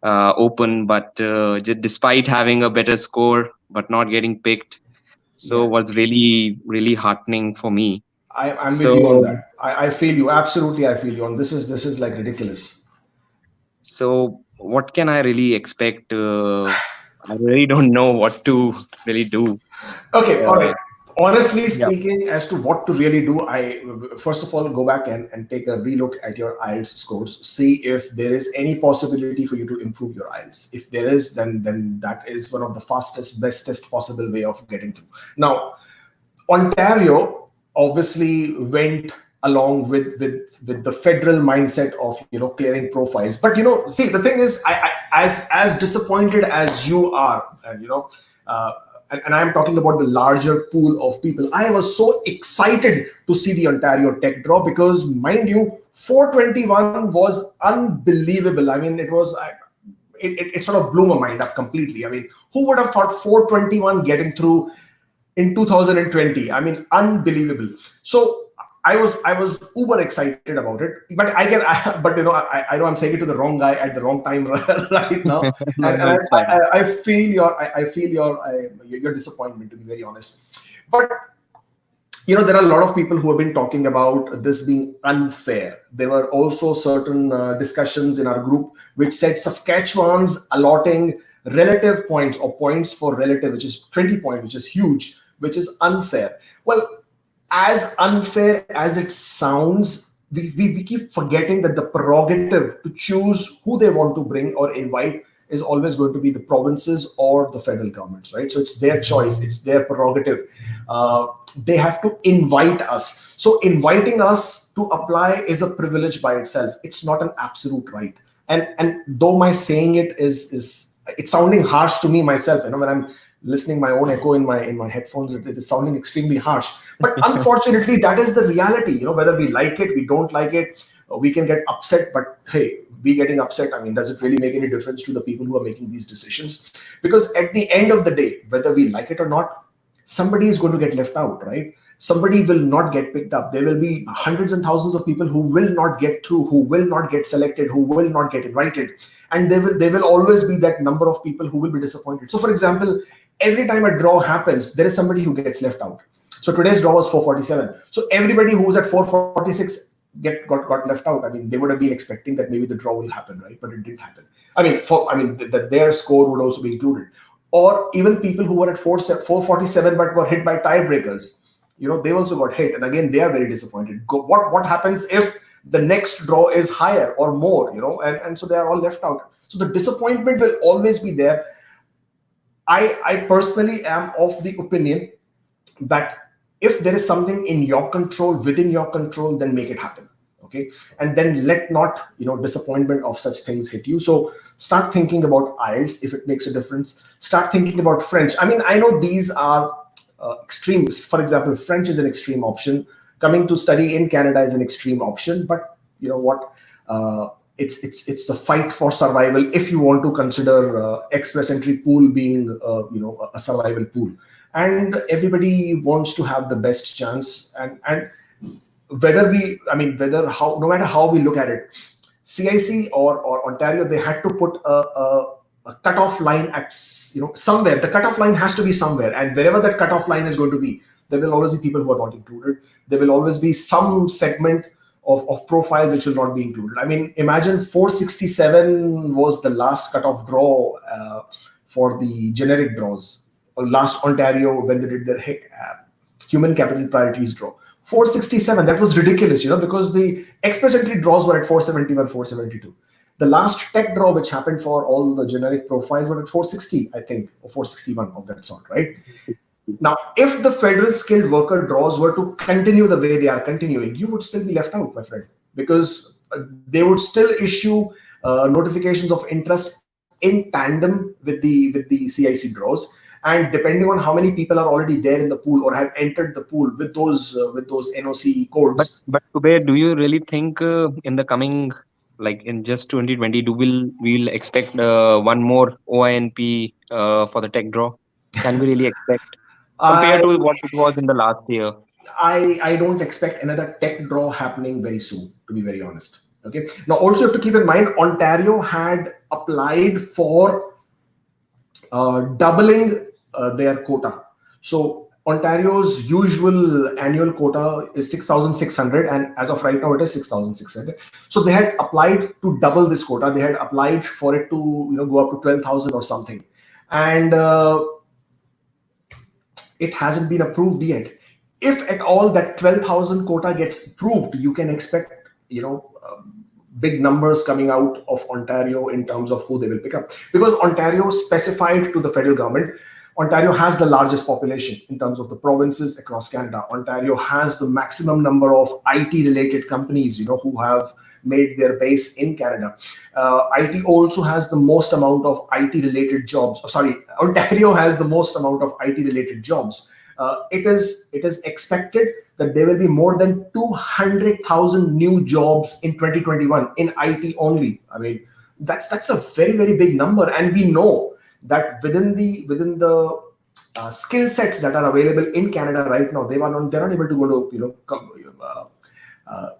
open. But despite having a better score, but not getting picked. So was really, really heartening for me. I'm with you on that. I feel you absolutely. I feel you, and this is like ridiculous. So what can I really expect? I really don't know what to really do. Okay, all Uh, right. Honestly yeah. speaking, as to what to really do, I first of all go back and take a relook at your IELTS scores, see if there is any possibility for you to improve your IELTS. If there is, then that is one of the fastest, bestest possible way of getting through. Now, Ontario obviously went along with the federal mindset of clearing profiles. But see, the thing is, as disappointed as you are, and uh, and I'm talking about the larger pool of people. I was so excited to see the Ontario Tech draw because, mind you, 421 was unbelievable. I mean, it sort of blew my mind up completely. I mean, who would have thought 421 getting through in 2020? I mean, unbelievable. So I was uber excited about it, but but I know I'm saying it to the wrong guy at the wrong time right now, No, and, no, and it's fine. I feel your disappointment, to be very honest. But there are a lot of people who have been talking about this being unfair. There were also certain discussions in our group which said Saskatchewan's allotting relative points or points for relative, which is 20 points, which is huge, which is unfair. Well, as unfair as it sounds, we keep forgetting that the prerogative to choose who they want to bring or invite is always going to be the provinces or the federal governments, right? So it's their choice, it's their prerogative. They have to invite us. So inviting us to apply is a privilege by itself. It's not an absolute right. And though my saying it is it's sounding harsh to me myself, when I'm listening my own echo in my headphones, it is sounding extremely harsh. But unfortunately, that is the reality. Whether we like it, we don't like it, we can get upset, but hey, we getting upset, I mean, does it really make any difference to the people who are making these decisions? Because at the end of the day, whether we like it or not, somebody is going to get left out, right? Somebody will not get picked up. There will be hundreds and thousands of people who will not get through, who will not get selected, who will not get invited. And there will always be that number of people who will be disappointed. So for example, every time a draw happens, there is somebody who gets left out. So today's draw was 447. So everybody who was at 446 got left out. I mean, they would have been expecting that maybe the draw will happen, right? But it didn't happen. I mean, that their score would also be included. Or even people who were at 447 but were hit by tiebreakers, they also got hit. And again, they are very disappointed. What happens if the next draw is higher or more, and so they are all left out. So the disappointment will always be there. I personally am of the opinion that if there is something in your control, within your control, then make it happen. Okay. And then let not, disappointment of such things hit you. So start thinking about IELTS if it makes a difference. Start thinking about French. I mean, I know these are extremes. For example, French is an extreme option. Coming to study in Canada is an extreme option. But you know what? It's a fight for survival if you want to consider express entry pool being a survival pool. And everybody wants to have the best chance, and no matter how we look at it, CIC or Ontario, they had to put a cutoff line at somewhere. The cutoff line has to be somewhere, and wherever that cutoff line is going to be, there will always be people who are not included. There will always be some segment of profile which will not be included. I mean, imagine 467 was the last cutoff draw for the generic draws. Last Ontario, when they did their human capital priorities draw, 467, that was ridiculous, because the express entry draws were at 471, 472. The last tech draw which happened for all the generic profiles were at 460, I think, or 461 of that sort, right? Now, if the federal skilled worker draws were to continue the way they are continuing, you would still be left out, my friend, because they would still issue notifications of interest in tandem with the CIC draws. And depending on how many people are already there in the pool or have entered the pool with those NOC codes. But Kubeir, do you really think in the coming, like in just 2020, we'll expect one more OINP for the tech draw? Can we really expect compared to what it was in the last year? I don't expect another tech draw happening very soon, to be very honest. Okay. Now, also you have to keep in mind, Ontario had applied for doubling their quota. So Ontario's usual annual quota is 6,600, and as of right now, it is 6,600. So they had applied to double this quota. They had applied for it to go up to 12,000 or something, and it hasn't been approved yet. If at all that 12,000 quota gets approved, you can expect big numbers coming out of Ontario in terms of who they will pick up, because Ontario specified to the federal government. Ontario has the largest population in terms of the provinces across Canada. Ontario has the maximum number of IT-related companies, who have made their base in Canada. IT also has the most amount of IT-related jobs. Ontario has the most amount of IT-related jobs. It is expected that there will be more than 200,000 new jobs in 2021 in IT only. I mean, that's a very, very big number, and we know that within the skill sets that are available in Canada right now, they're not able to go to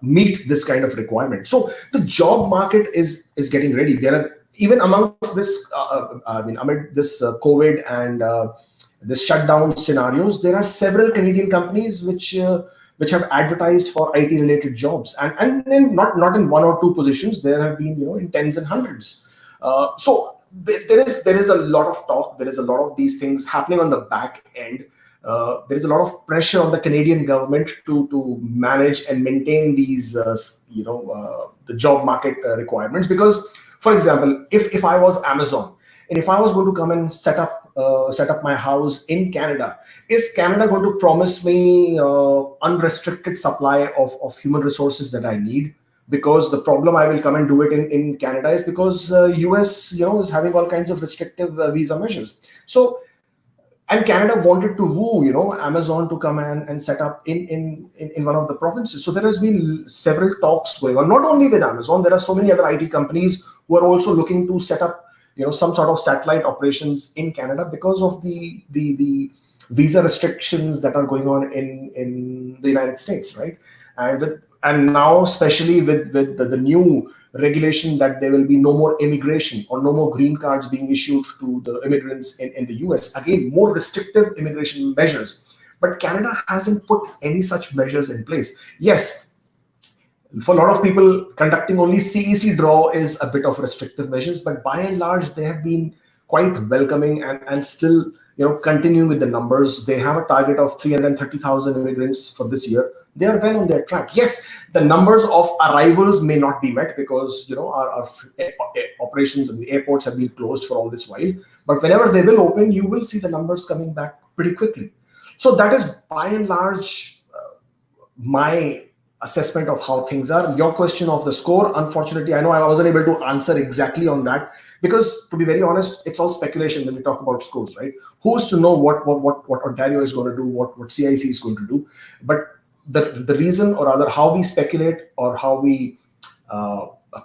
meet this kind of requirement. So the job market is getting ready. There are, even amongst this, amid this COVID and this shutdown scenarios, there are several Canadian companies which have advertised for IT related jobs, and not in one or two positions. There have been in tens and hundreds. So there is a lot of talk. There is a lot of these things happening on the back end. There is a lot of pressure on the Canadian government to manage and maintain these the job market requirements. Because, for example, if I was Amazon, and if I was going to come and set up my house in Canada, is Canada going to promise me unrestricted supply of human resources that I need? Because the problem I will come and do it in Canada is because US is having all kinds of restrictive visa measures. So, and Canada wanted to woo Amazon to come and set up in one of the provinces. So there has been several talks going on, not only with Amazon. There are so many other IT companies who are also looking to set up some sort of satellite operations in Canada because of the visa restrictions that are going on in the United States, right? And now, especially with the new regulation that there will be no more immigration or no more green cards being issued to the immigrants in the US. Again, more restrictive immigration measures. But Canada hasn't put any such measures in place. Yes, for a lot of people, conducting only CEC draw is a bit of restrictive measures, but by and large, they have been quite welcoming and still continuing with the numbers. They have a target of 330,000 immigrants for this year. They are well on their track. Yes, the numbers of arrivals may not be met because our operations and the airports have been closed for all this while. But whenever they will open, you will see the numbers coming back pretty quickly. So that is by and large my assessment of how things are. Your question of the score, unfortunately, I know I wasn't able to answer exactly on that, because to be very honest, it's all speculation when we talk about scores, right? Who's to know what Ontario is going to do, what CIC is going to do? But the reason, or rather how we speculate or how we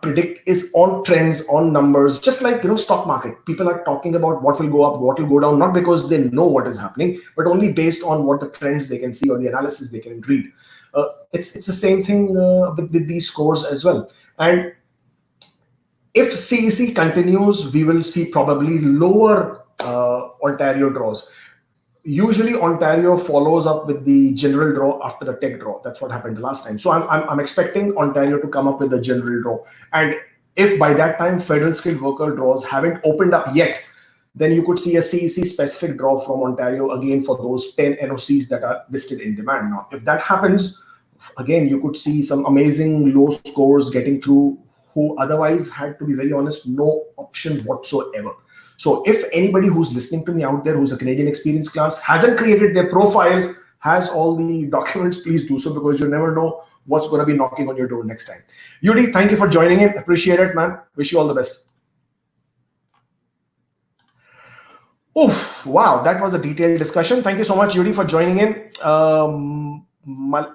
predict, is on trends, on numbers. Just like stock market, people are talking about what will go up, what will go down, not because they know what is happening, but only based on what the trends they can see or the analysis they can read. It's the same thing with these scores as well. And if CEC continues, we will see probably lower Ontario draws. Usually Ontario follows up with the general draw after the tech draw. That's what happened the last time. So I'm expecting Ontario to come up with the general draw. And if by that time federal skilled worker draws haven't opened up yet, then you could see a CEC specific draw from Ontario again for those 10 NOCs that are listed in demand. Now, if that happens, again, you could see some amazing low scores getting through who otherwise had, to be very honest, no option whatsoever. So if anybody who's listening to me out there who's a Canadian experience class hasn't created their profile, has all the documents, please do so, because you never know what's going to be knocking on your door next time. Yudi, thank you for joining in. Appreciate it, man. Wish you all the best. Oof, wow, that was a detailed discussion. Thank you so much, Yudi, for joining in.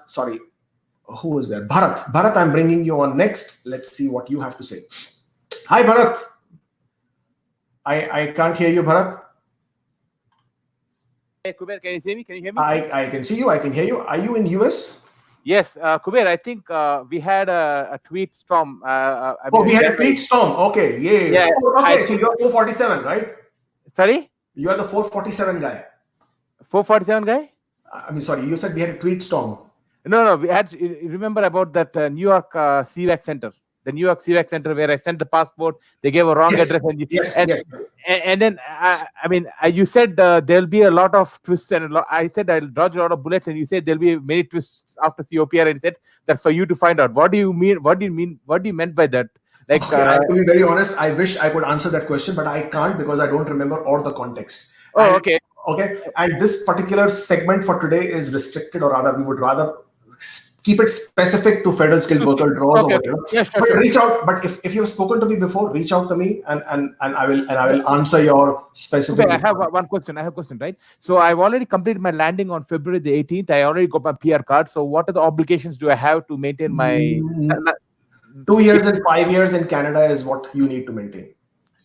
Sorry, who was there? Bharat. Bharat, I'm bringing you on next. Let's see what you have to say. Hi, Bharat. I can't hear you, Bharat. Hey, Kubeir, can you see me? Can you hear me? I can see you. I can hear you. Are you in US? Yes, Kubeir, I think we had a tweet storm. We had a tweet storm. Okay, yeah. Okay, so you're 447, right? Sorry? You are the 447 guy. 447 guy? I mean, sorry, you said we had a tweet storm. No, we had. Remember about that New York CVAC Center, the New York CVAC Center where I sent the passport. They gave a wrong Yes, address, and yes. and then I mean, you said there'll be a lot of twists, and I said I'll dodge a lot of bullets, and you said there'll be many twists after COPR, and you said that's for you to find out. What do you mean? What do you mean? What do you meant by that? Like, Okay, to be very honest, I wish I could answer that question, but I can't because I don't remember all the context. oh, And- okay. Okay, and this particular segment for today is restricted, or rather, we would rather keep it specific to federal skilled worker draws or whatever. Yeah, sure, But sure. reach out. But if you've spoken to me before, reach out to me, and I will answer your specific. Okay, I have one question. I have a question, right? So I've already completed my landing on February the 18th. I already got my PR card. So what are the obligations do I have to maintain my? 2 years and 5 years in Canada is what you need to maintain.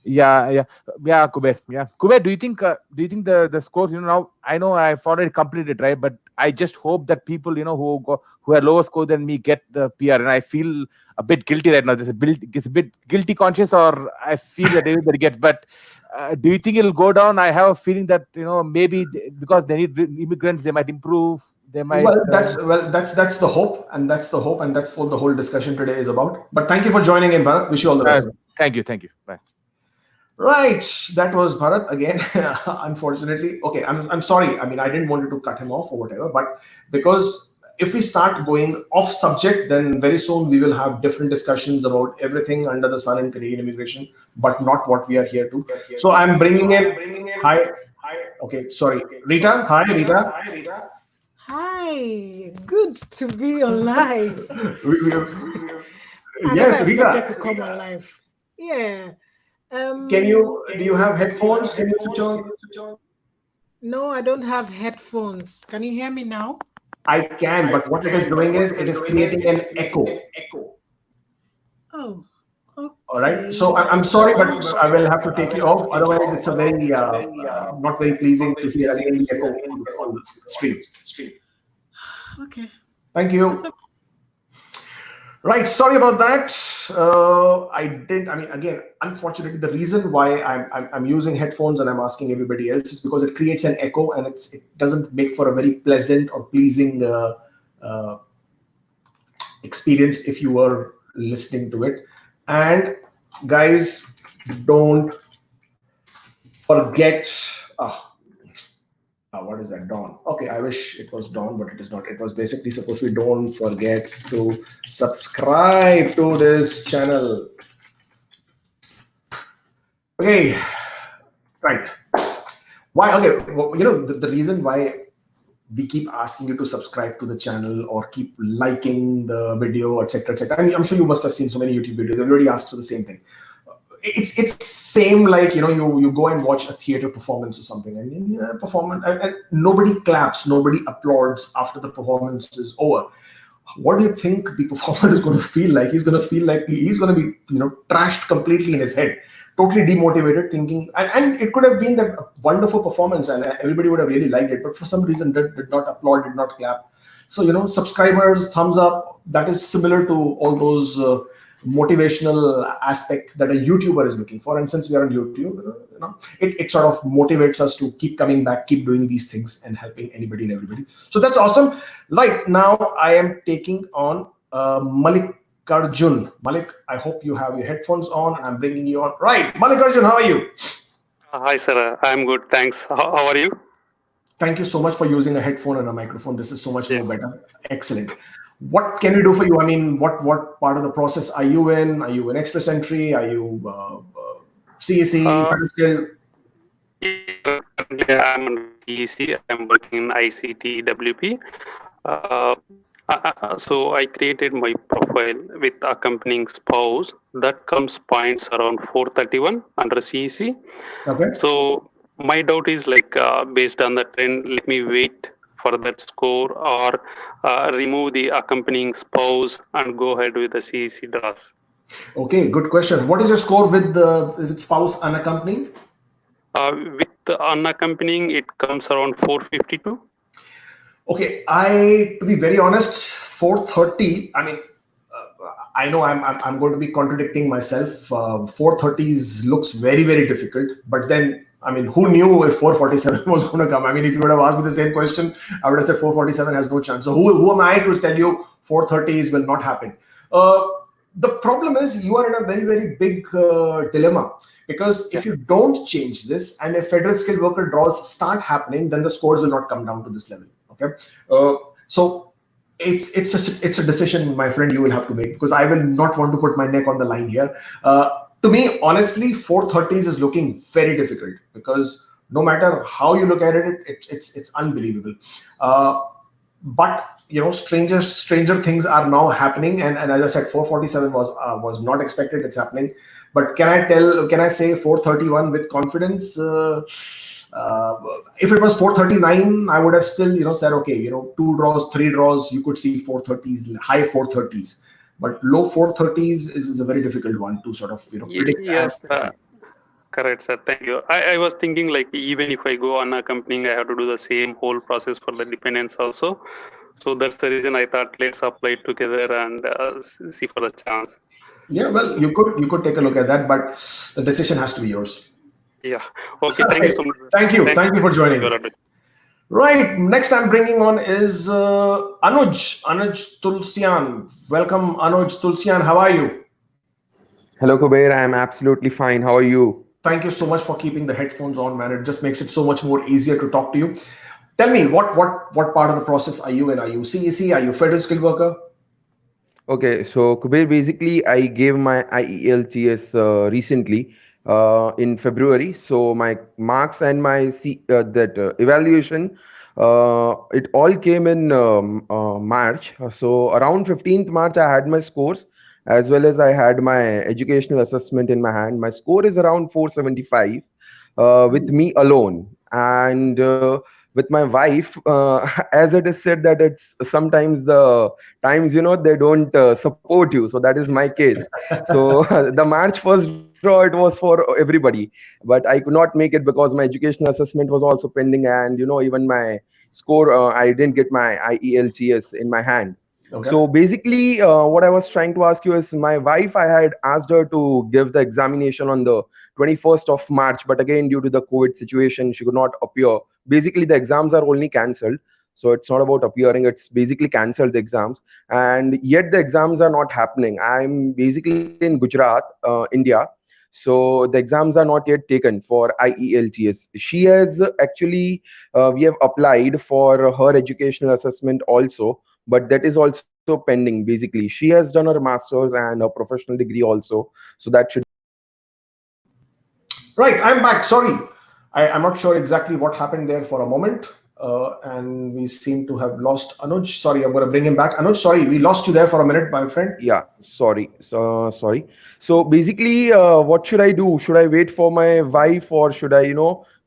Yeah, Kubeir. Yeah, Kubeir. Do you think the scores? Now I know I've already completed, right? But I just hope that people, who are lower score than me get the PR, and I feel a bit guilty right now. There's a bit guilty conscious, or I feel that everybody gets. But do you think it'll go down? I have a feeling that maybe because they need immigrants, they might improve. They might. That's the hope, and that's what the whole discussion today is about. But thank you for joining in, Bharat. Wish you all the best. Thank you. Bye. Right, that was Bharat again. Unfortunately, okay. I'm sorry. I mean, I didn't want to cut him off or whatever, but because if we start going off subject, then very soon we will have different discussions about everything under the sun in Canadian immigration, but not what we are here to. So I'm bringing in. Hi. Okay, sorry, Rita. Hi, Rita. Hi, good to be alive. Yes, I Rita. never get to come alive. Yeah. Do you have headphones? Can you switch on? No, I don't have headphones. Can you hear me now? I can, but what it is doing is it is creating an echo. Oh, okay. All right. So I'm sorry, but I will have to take you off. Otherwise, it's a very not very pleasing to hear again the echo on the stream. Okay. Thank you. It's okay. Right. Sorry about that. I mean, again, unfortunately, the reason why I'm using headphones and I'm asking everybody else is because it creates an echo and it doesn't make for a very pleasant or pleasing experience if you are listening to it. And guys, don't forget. What is that? Dawn. Okay, I wish it was Dawn, but it is not. It was basically supposed to be don't forget to subscribe to this channel. Okay, right. Why? Okay, well, the reason why we keep asking you to subscribe to the channel or keep liking the video, etc., etc. I mean, I'm sure you must have seen so many YouTube videos. Everybody asks for the same thing. It's same like you go and watch a theater performance or something, and performance and nobody claps, nobody applauds after the performance is over. What do you think the performer is going to feel like? He's going to feel like he's going to be trashed completely in his head, totally demotivated, thinking and it could have been that wonderful performance and everybody would have really liked it, but for some reason did not applaud, did not clap. So subscribers, thumbs up, that is similar to all those motivational aspect that a YouTuber is looking for. And since we are on YouTube, it sort of motivates us to keep coming back, keep doing these things and helping anybody and everybody. So that's awesome. Right now I am taking on Mallikarjun. Malik, I hope you have your headphones on. I'm bringing you on. Right, Mallikarjun, how are you? Hi, sir. I'm good. Thanks. How are you? Thank you so much for using a headphone and a microphone. This is so much more better. Excellent. What can we do for you? I mean, what part of the process are you in? Are you in Express Entry? Are you CEC? I'm on PEC. I'm working in ICT WP. So I created my profile with accompanying spouse. That comes points around 431 under CEC. Okay. So my doubt is based on the trend, let me wait for that score or remove the accompanying spouse and go ahead with the CEC draws. Okay, good question. What is your score with spouse unaccompanied? With unaccompanying, it comes around 452. Okay, to be very honest, 430. I mean, I know I'm going to be contradicting myself. 430s looks very, very difficult, but then I mean, who knew if 447 was going to come? I mean, if you would have asked me the same question, I would have said 447 has no chance. So who am I to tell you 430s will not happen? The problem is you are in a very, very big dilemma, because if you don't change this and if federal skilled worker draws start happening, then the scores will not come down to this level. Okay, so it's a decision, my friend, you will have to make, because I will not want to put my neck on the line here. To me, honestly, 430s is looking very difficult, because no matter how you look at it, it's unbelievable. But stranger things are now happening, and as I said, 447 was not expected. It's happening. But can I say 431 with confidence? If it was 439, I would have still said, okay, 2 draws, 3 draws, you could see 430s, high 430s. But low 430s is a very difficult one to sort of predict. Yes, correct, sir. Thank you. I was thinking, like, even if I go on accompanying, I have to do the same whole process for the dependents also. So that's the reason I thought let's apply it together and see for the chance. Yeah, well, you could take a look at that, but the decision has to be yours. Yeah. Okay. Thank you so much. Thank you for joining. Right. Next I'm bringing on is Anuj Tulsian. Welcome, Anuj Tulsian. How are you? Hello, Kubeir. I'm absolutely fine. How are you? Thank you so much for keeping the headphones on, man. It just makes it so much more easier to talk to you. Tell me, what part of the process are you in? Are you CEC? Are you federal skilled worker? Okay, so Kubeir, basically, I gave my IELTS recently in February. So my marks and my evaluation, it all came in March. So around 15th March, I had my scores, as well as I had my educational assessment in my hand. My score is around 475 with me alone. And with my wife, as it is said that it's sometimes the times, they don't support you. So that is my case. So the March 1st draw, it was for everybody. But I could not make it because my educational assessment was also pending. And, even my score, I didn't get my IELTS in my hand. Okay. So basically, what I was trying to ask you is, my wife, I had asked her to give the examination on the 21st of March, but again, due to the COVID situation, she could not appear. Basically, the exams are only cancelled. So it's not about appearing, it's basically cancelled the exams. And yet the exams are not happening. I'm basically in Gujarat, India. So the exams are not yet taken for IELTS. She has actually, we have applied for her educational assessment also, but that is also pending. Basically, she has done her master's and her professional degree also. So that should. Right, I'm back. Sorry, I'm not sure exactly what happened there for a moment. And we seem to have lost Anuj. Sorry, I'm going to bring him back. Anuj, sorry, we lost you there for a minute, my friend. Yeah, sorry. Sorry. So basically, what should I do? Should I wait for my wife, or should I,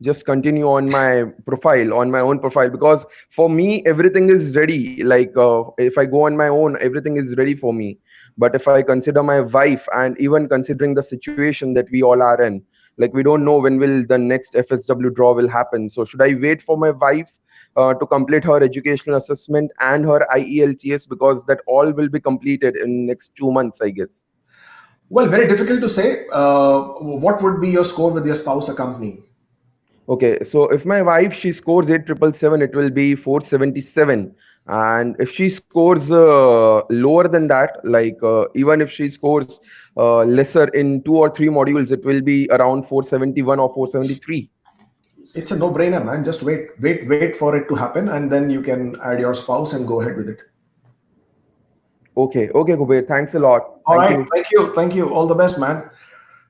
just continue on my profile, on my own profile? Because for me, everything is ready. Like if I go on my own, everything is ready for me. But if I consider my wife, and even considering the situation that we all are in, like we don't know when will the next FSW draw will happen. So should I wait for my wife to complete her educational assessment and her IELTS, because that all will be completed in next 2 months, I guess? Well, very difficult to say. What would be your score with your spouse accompanying? Okay, so if my wife, she scores 8777, it will be 477. And if she scores lower than that, like even if she scores lesser in 2 or 3 modules, it will be around 471 or 473. It's a no-brainer, man. Just wait for it to happen, and then you can add your spouse and go ahead with it. Okay, Kubeir, thanks a lot. All right, thank you. All the best, man.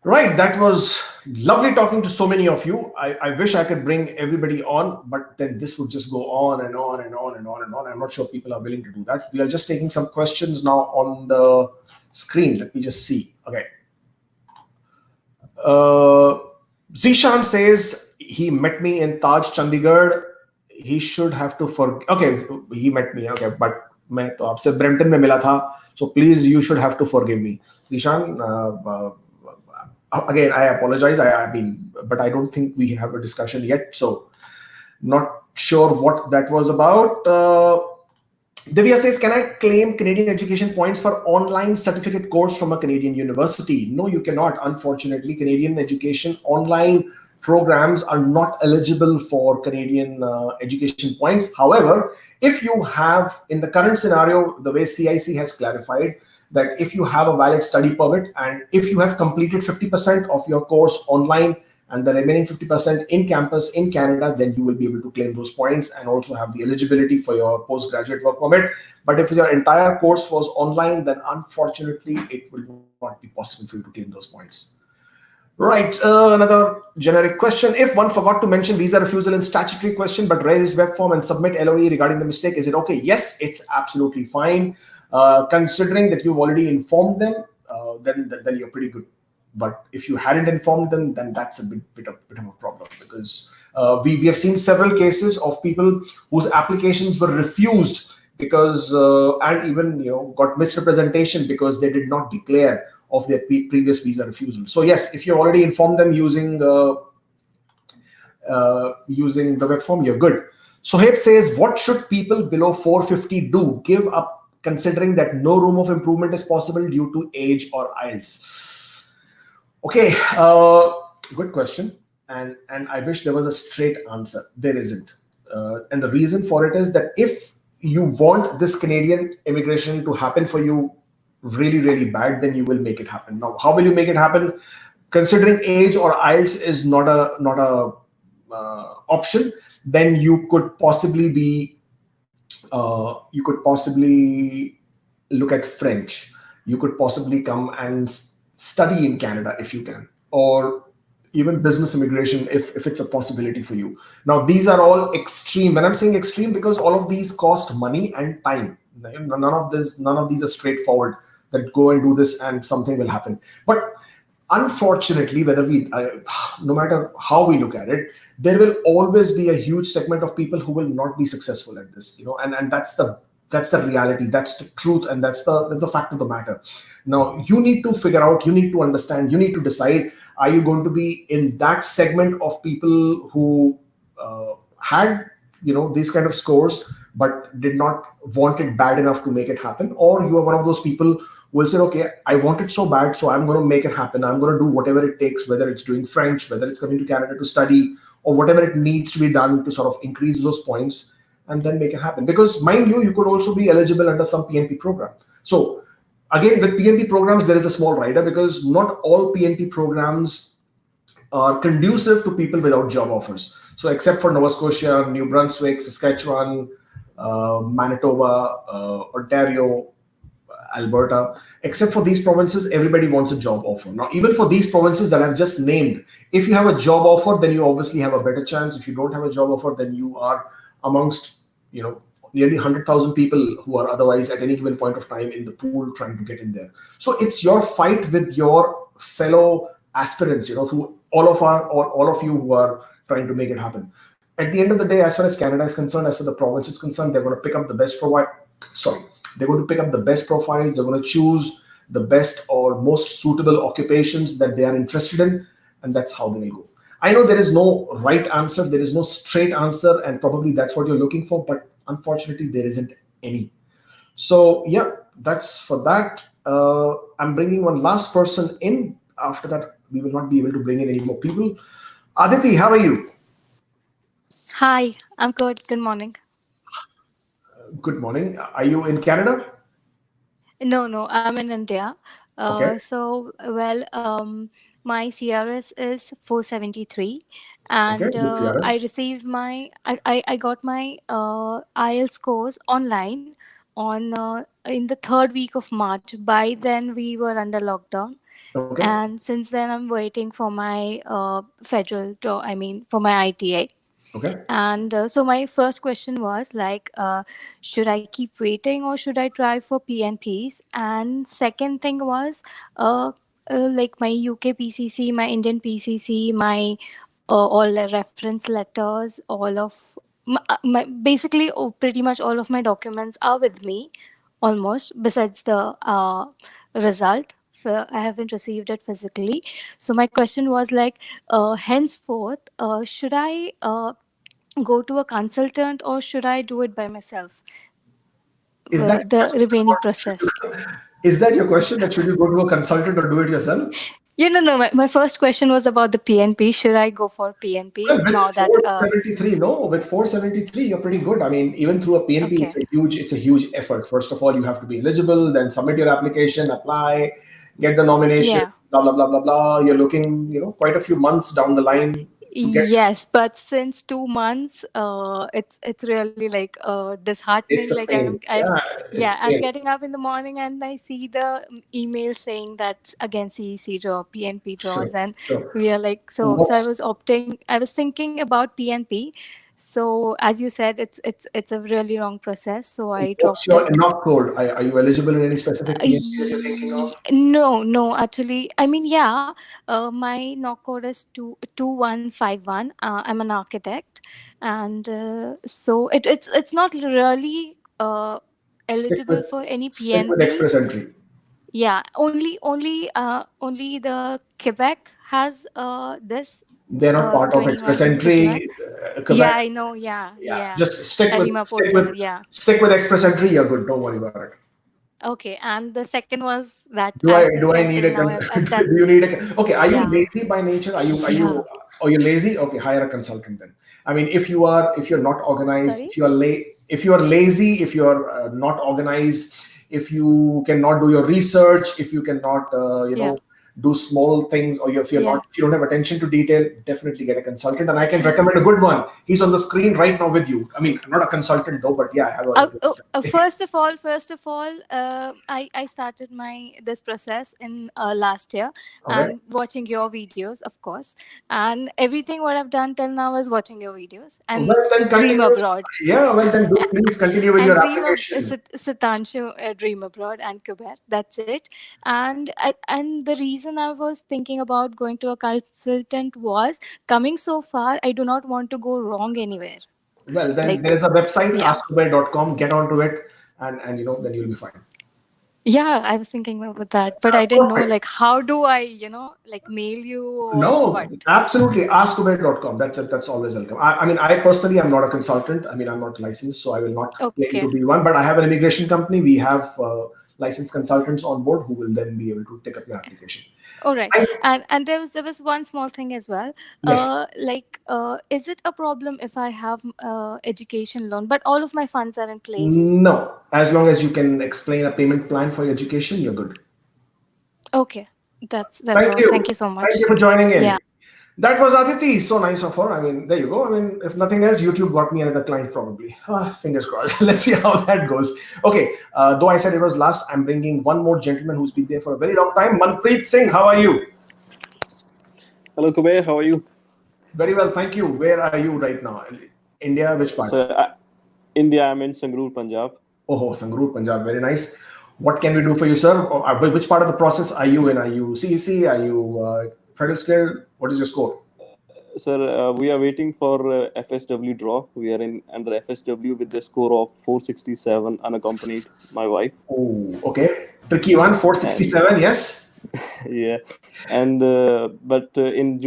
Right, that was lovely talking to so many of you. I wish I could bring everybody on, but then this would just go on and on and on and on and on. I'm not sure people are willing to do that. We are just taking some questions now on the screen. Let me just see. Okay. Zishan says he met me in Taj, Chandigarh. He should have to forgive. Okay, so he met me. Okay, but मैं तो आपसे Brampton में मिला था. So please, you should have to forgive me, Zishan. Again, I apologize. I mean, but I don't think we have a discussion yet. So not sure what that was about. Divya says, can I claim Canadian education points for online certificate course from a Canadian university? No, you cannot. Unfortunately, Canadian education online programs are not eligible for Canadian education points. However, if you have, in the current scenario, the way CIC has clarified, that if you have a valid study permit and if you have completed 50% of your course online and the remaining 50% in campus in Canada, then you will be able to claim those points and also have the eligibility for your postgraduate work permit. But if your entire course was online, then unfortunately, it will not be possible for you to claim those points. Right, another generic question. If one forgot to mention visa refusal in statutory question but raise web form and submit LOE regarding the mistake, is it okay? Yes, it's absolutely fine. Considering that you've already informed them, then you're pretty good. But if you hadn't informed them, then that's a bit of a problem, because we have seen several cases of people whose applications were refused because and even got misrepresentation because they did not declare of their previous visa refusal. So yes, if you already informed them using the web form, you're good. Sohaib says, what should people below 450 do? Give up, considering that no room of improvement is possible due to age or IELTS. Okay, good question. And I wish there was a straight answer. There isn't. And the reason for it is that if you want this Canadian immigration to happen for you really, really bad, then you will make it happen. Now, how will you make it happen? Considering age or IELTS is not a option, then you could possibly look at French. You could possibly come and study in Canada if you can, or even business immigration if it's a possibility for you. Now, these are all extreme. When I'm saying extreme, because all of these cost money and time. None of these are straightforward, that go and do this and something will happen. But unfortunately, whether no matter how we look at it, there will always be a huge segment of people who will not be successful at this, and that's the reality, that's the truth, and that's the fact of the matter. Now, you need to figure out, you need to understand, you need to decide, are you going to be in that segment of people who had these kind of scores but did not want it bad enough to make it happen, or you are one of those people who will say, okay, I want it so bad, so I'm going to make it happen. I'm going to do whatever it takes, whether it's doing French, whether it's coming to Canada to study, or whatever it needs to be done to sort of increase those points and then make it happen. Because mind you, you could also be eligible under some PNP program. So again, with PNP programs, there is a small rider, because not all PNP programs are conducive to people without job offers. So except for Nova Scotia, New Brunswick, Saskatchewan, Manitoba, Ontario, Alberta, except for these provinces, everybody wants a job offer. Now, even for these provinces that I've just named, if you have a job offer, then you obviously have a better chance. If you don't have a job offer, then you are amongst, nearly 100,000 people who are otherwise at any given point of time in the pool trying to get in there. So it's your fight with your fellow aspirants, who all of you who are trying to make it happen. At the end of the day, as far as Canada is concerned, as far as the province is concerned, they're going to pick up the best they're going to pick up the best profiles. They're going to choose the best or most suitable occupations that they are interested in, and that's how they will go. I know there is no right answer, there is no straight answer, and probably that's what you're looking for, but unfortunately, there isn't any. So yeah, that's for that. I'm bringing one last person in. After that, we will not be able to bring in any more people. Aditi, how are you? Hi, I'm good. Good morning. Good morning. Are you in Canada? No, I'm in India. Okay. My CRS is 473, Okay. and Good I CRS. received I got my IELTS scores online on in the third week of March. By then, we were under lockdown, Okay. and since then, I'm waiting for my for my ITA. Okay. And so my first question was like, should I keep waiting or should I try for PNPs? And second thing was, like my UK PCC, my Indian PCC, my all the reference letters, all of my basically pretty much all of my documents are with me, almost besides the result. I haven't received it physically. So my question was like, henceforth, should I go to a consultant or should I do it by myself? Is that the remaining process. is that your question? That should you go to a consultant or do it yourself? Yeah, no. My first question was about the PNP. Should I go for PNPs Well, with now that? 473, no, with 473, you're pretty good. I mean, even through a PNP, Okay. it's a huge effort. First of all, you have to be eligible, then submit your application, apply, get the nomination, Yeah. blah blah blah blah blah. You're looking, quite a few months down the line to get. Yes, but since 2 months, it's really like disheartening. It's a Like pain. Yeah, it's yeah, I'm pain. getting up in the morning and I see the email saying that again CEC draw, PNP Sure, draws, and sure. we are like so What's I was thinking about PNP. So as you said, it's a really long process. So I what's dropped your it. knock code? Are you eligible in any specific PNP that you're thinking of? No, actually, I mean, yeah, my knock code is 2151. I'm an architect, and so it's not really Stick eligible with for any stick with express PNPs. entry. Yeah, only the Quebec has this They're not part of express 2151. entry. Yeah, Quebec. I know. Yeah, Yeah, yeah. just stick with Arima stick with portal. Yeah. stick with express entry. You're good. Don't worry about it. Okay, and the second was that Do I as do I need until a now I've done. do you need a okay? Are you Yeah, lazy by nature? yeah. Are you lazy? Okay, hire a consultant then. I mean, if you're not organized, Sorry. if you are lazy, if you're not organized, if you cannot do your research, if you cannot Yeah, do small things, or yeah. if you don't have attention to detail, definitely get a consultant. And I can recommend a good one. He's on the screen right now with you. I mean, I'm not a consultant though, but yeah, I have First of all, I started my this process in last year okay. and watching your videos, of course, and everything what I've done till now is watching your videos and Well, then dream continue. abroad. Yeah, well, then do please continue with And your dream of application. Sitanshu, dream abroad and Kubeir. That's it. And the reason I was thinking about going to a consultant was coming so far. I do not want to go wrong anywhere. Well, then Like, there's a website, yeah. askkubeir.com. Get onto it, and then you'll be fine. Yeah, I was thinking about that, but I didn't know Perfect. like how do I, like mail you or No, what? absolutely. Askkubeir.com. That's always welcome. I mean, I personally am not a consultant. I mean, I'm not licensed, so I will not claim Okay. to be one. But I have an immigration company. We have licensed consultants on board who will then be able to take up your application. All right. I- And there was one small thing as well. yes. Is it a problem if I have education loan, but all of my funds are in place? No, as long as you can explain a payment plan for your education, you're good. Okay. That's Thank all. you. Thank you so much. Thank you for joining in. Yeah. That was Aditi. So nice of her. I mean, there you go. I mean, if nothing else, YouTube got me another client probably. Fingers crossed. Let's see how that goes. Okay. Though I said it was last, I'm bringing one more gentleman who's been there for a very long time. Manpreet Singh, how are you? Hello, Kubeir. How are you? Very well, thank you. Where are you right now? India, which part? India, I'm in Sangrur, Punjab. Oh, Sangrur, Punjab. Very nice. What can we do for you, sir? Which part of the process are you in? Are you CEC? Are you federal scale? What is your score? Sir, we are waiting for FSW draw. We are under FSW with the score of 467 unaccompanied. My wife. Oh, okay. Tricky one. 467. Yes. Yeah, and but in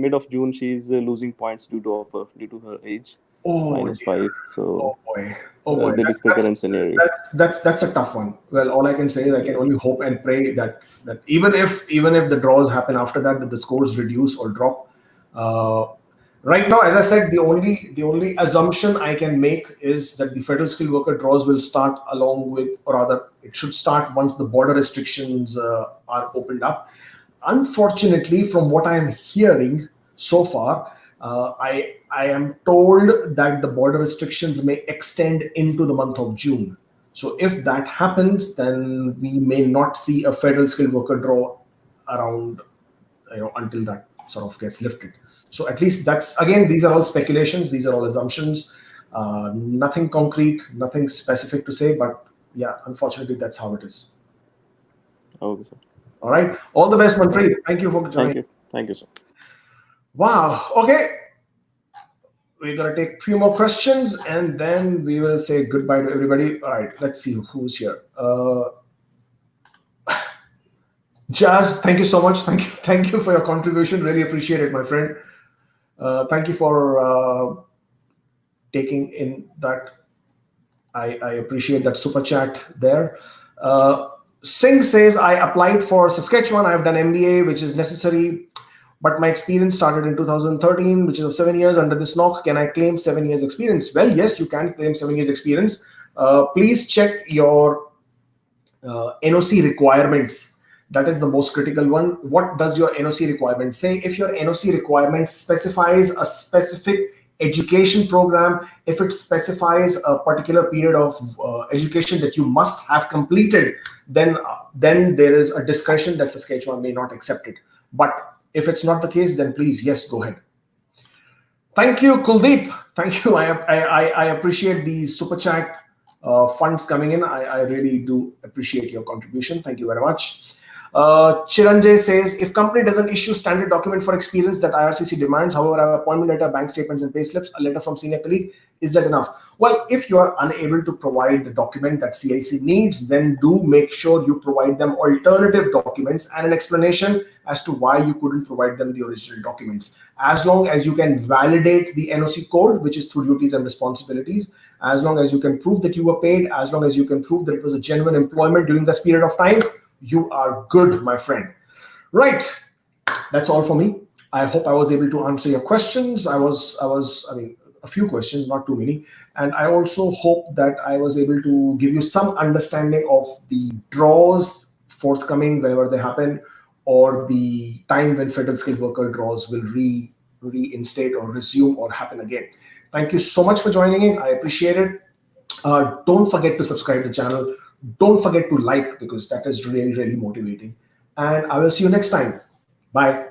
mid of June, she's losing points due to her age. Oh, -5. So oh boy. That is the current scenario. That's a tough one. Well, all I can say is I can only hope and pray that even if the draws happen after that the scores reduce or drop. Right now, as I said, the only assumption I can make is that the federal skilled worker draws will start along with, or rather, it should start once the border restrictions are opened up. Unfortunately, from what I am hearing so far, I am told that the border restrictions may extend into the month of June. So if that happens, then we may not see a federal skilled worker draw around, until that sort of gets lifted. So at least these are all speculations. These are all assumptions. Nothing concrete, nothing specific to say, but yeah, unfortunately, that's how it is. Okay, sir. All right. All the best, Manpreet. Thank you for joining. Thank you, sir. Wow. Okay. We're going to take a few more questions and then we will say goodbye to everybody. All right. Let's see who's here. Jazz, thank you so much. Thank you for your contribution. Really appreciate it, my friend. Thank you for taking in that I appreciate that super chat there. Singh says, I applied for Saskatchewan. I've done MBA, which is necessary, but my experience started in 2013, which is of 7 years. Under this knock, can I claim 7 years experience? Well, yes, you can claim 7 years experience. Please check your NOC requirements. That is the most critical one. What does your NOC requirement say? If your NOC requirement specifies a specific education program, if it specifies a particular period of education that you must have completed, then there is a discretion that Saskatchewan may not accept it. But if it's not the case, then please, yes, go ahead. Thank you, Kuldeep. Thank you. I appreciate the super chat funds coming in. I really do appreciate your contribution. Thank you very much. Chiranjay says, if company doesn't issue standard document for experience that IRCC demands, however, I have appointment letter, bank statements and pay slips, a letter from senior colleague, is that enough? Well, if you are unable to provide the document that CIC needs, then do make sure you provide them alternative documents and an explanation as to why you couldn't provide them the original documents. As long as you can validate the NOC code, which is through duties and responsibilities, as long as you can prove that you were paid, as long as you can prove that it was a genuine employment during this period of time, you are good, my friend. Right. That's all for me. I hope I was able to answer your questions. I mean, a few questions, not too many. And I also hope that I was able to give you some understanding of the draws forthcoming whenever they happen, or the time when federal skilled worker draws will reinstate or resume or happen again. Thank you so much for joining in. I appreciate it. Don't forget to subscribe to the channel. Don't forget to like, because that is really, really motivating. And I will see you next time. Bye.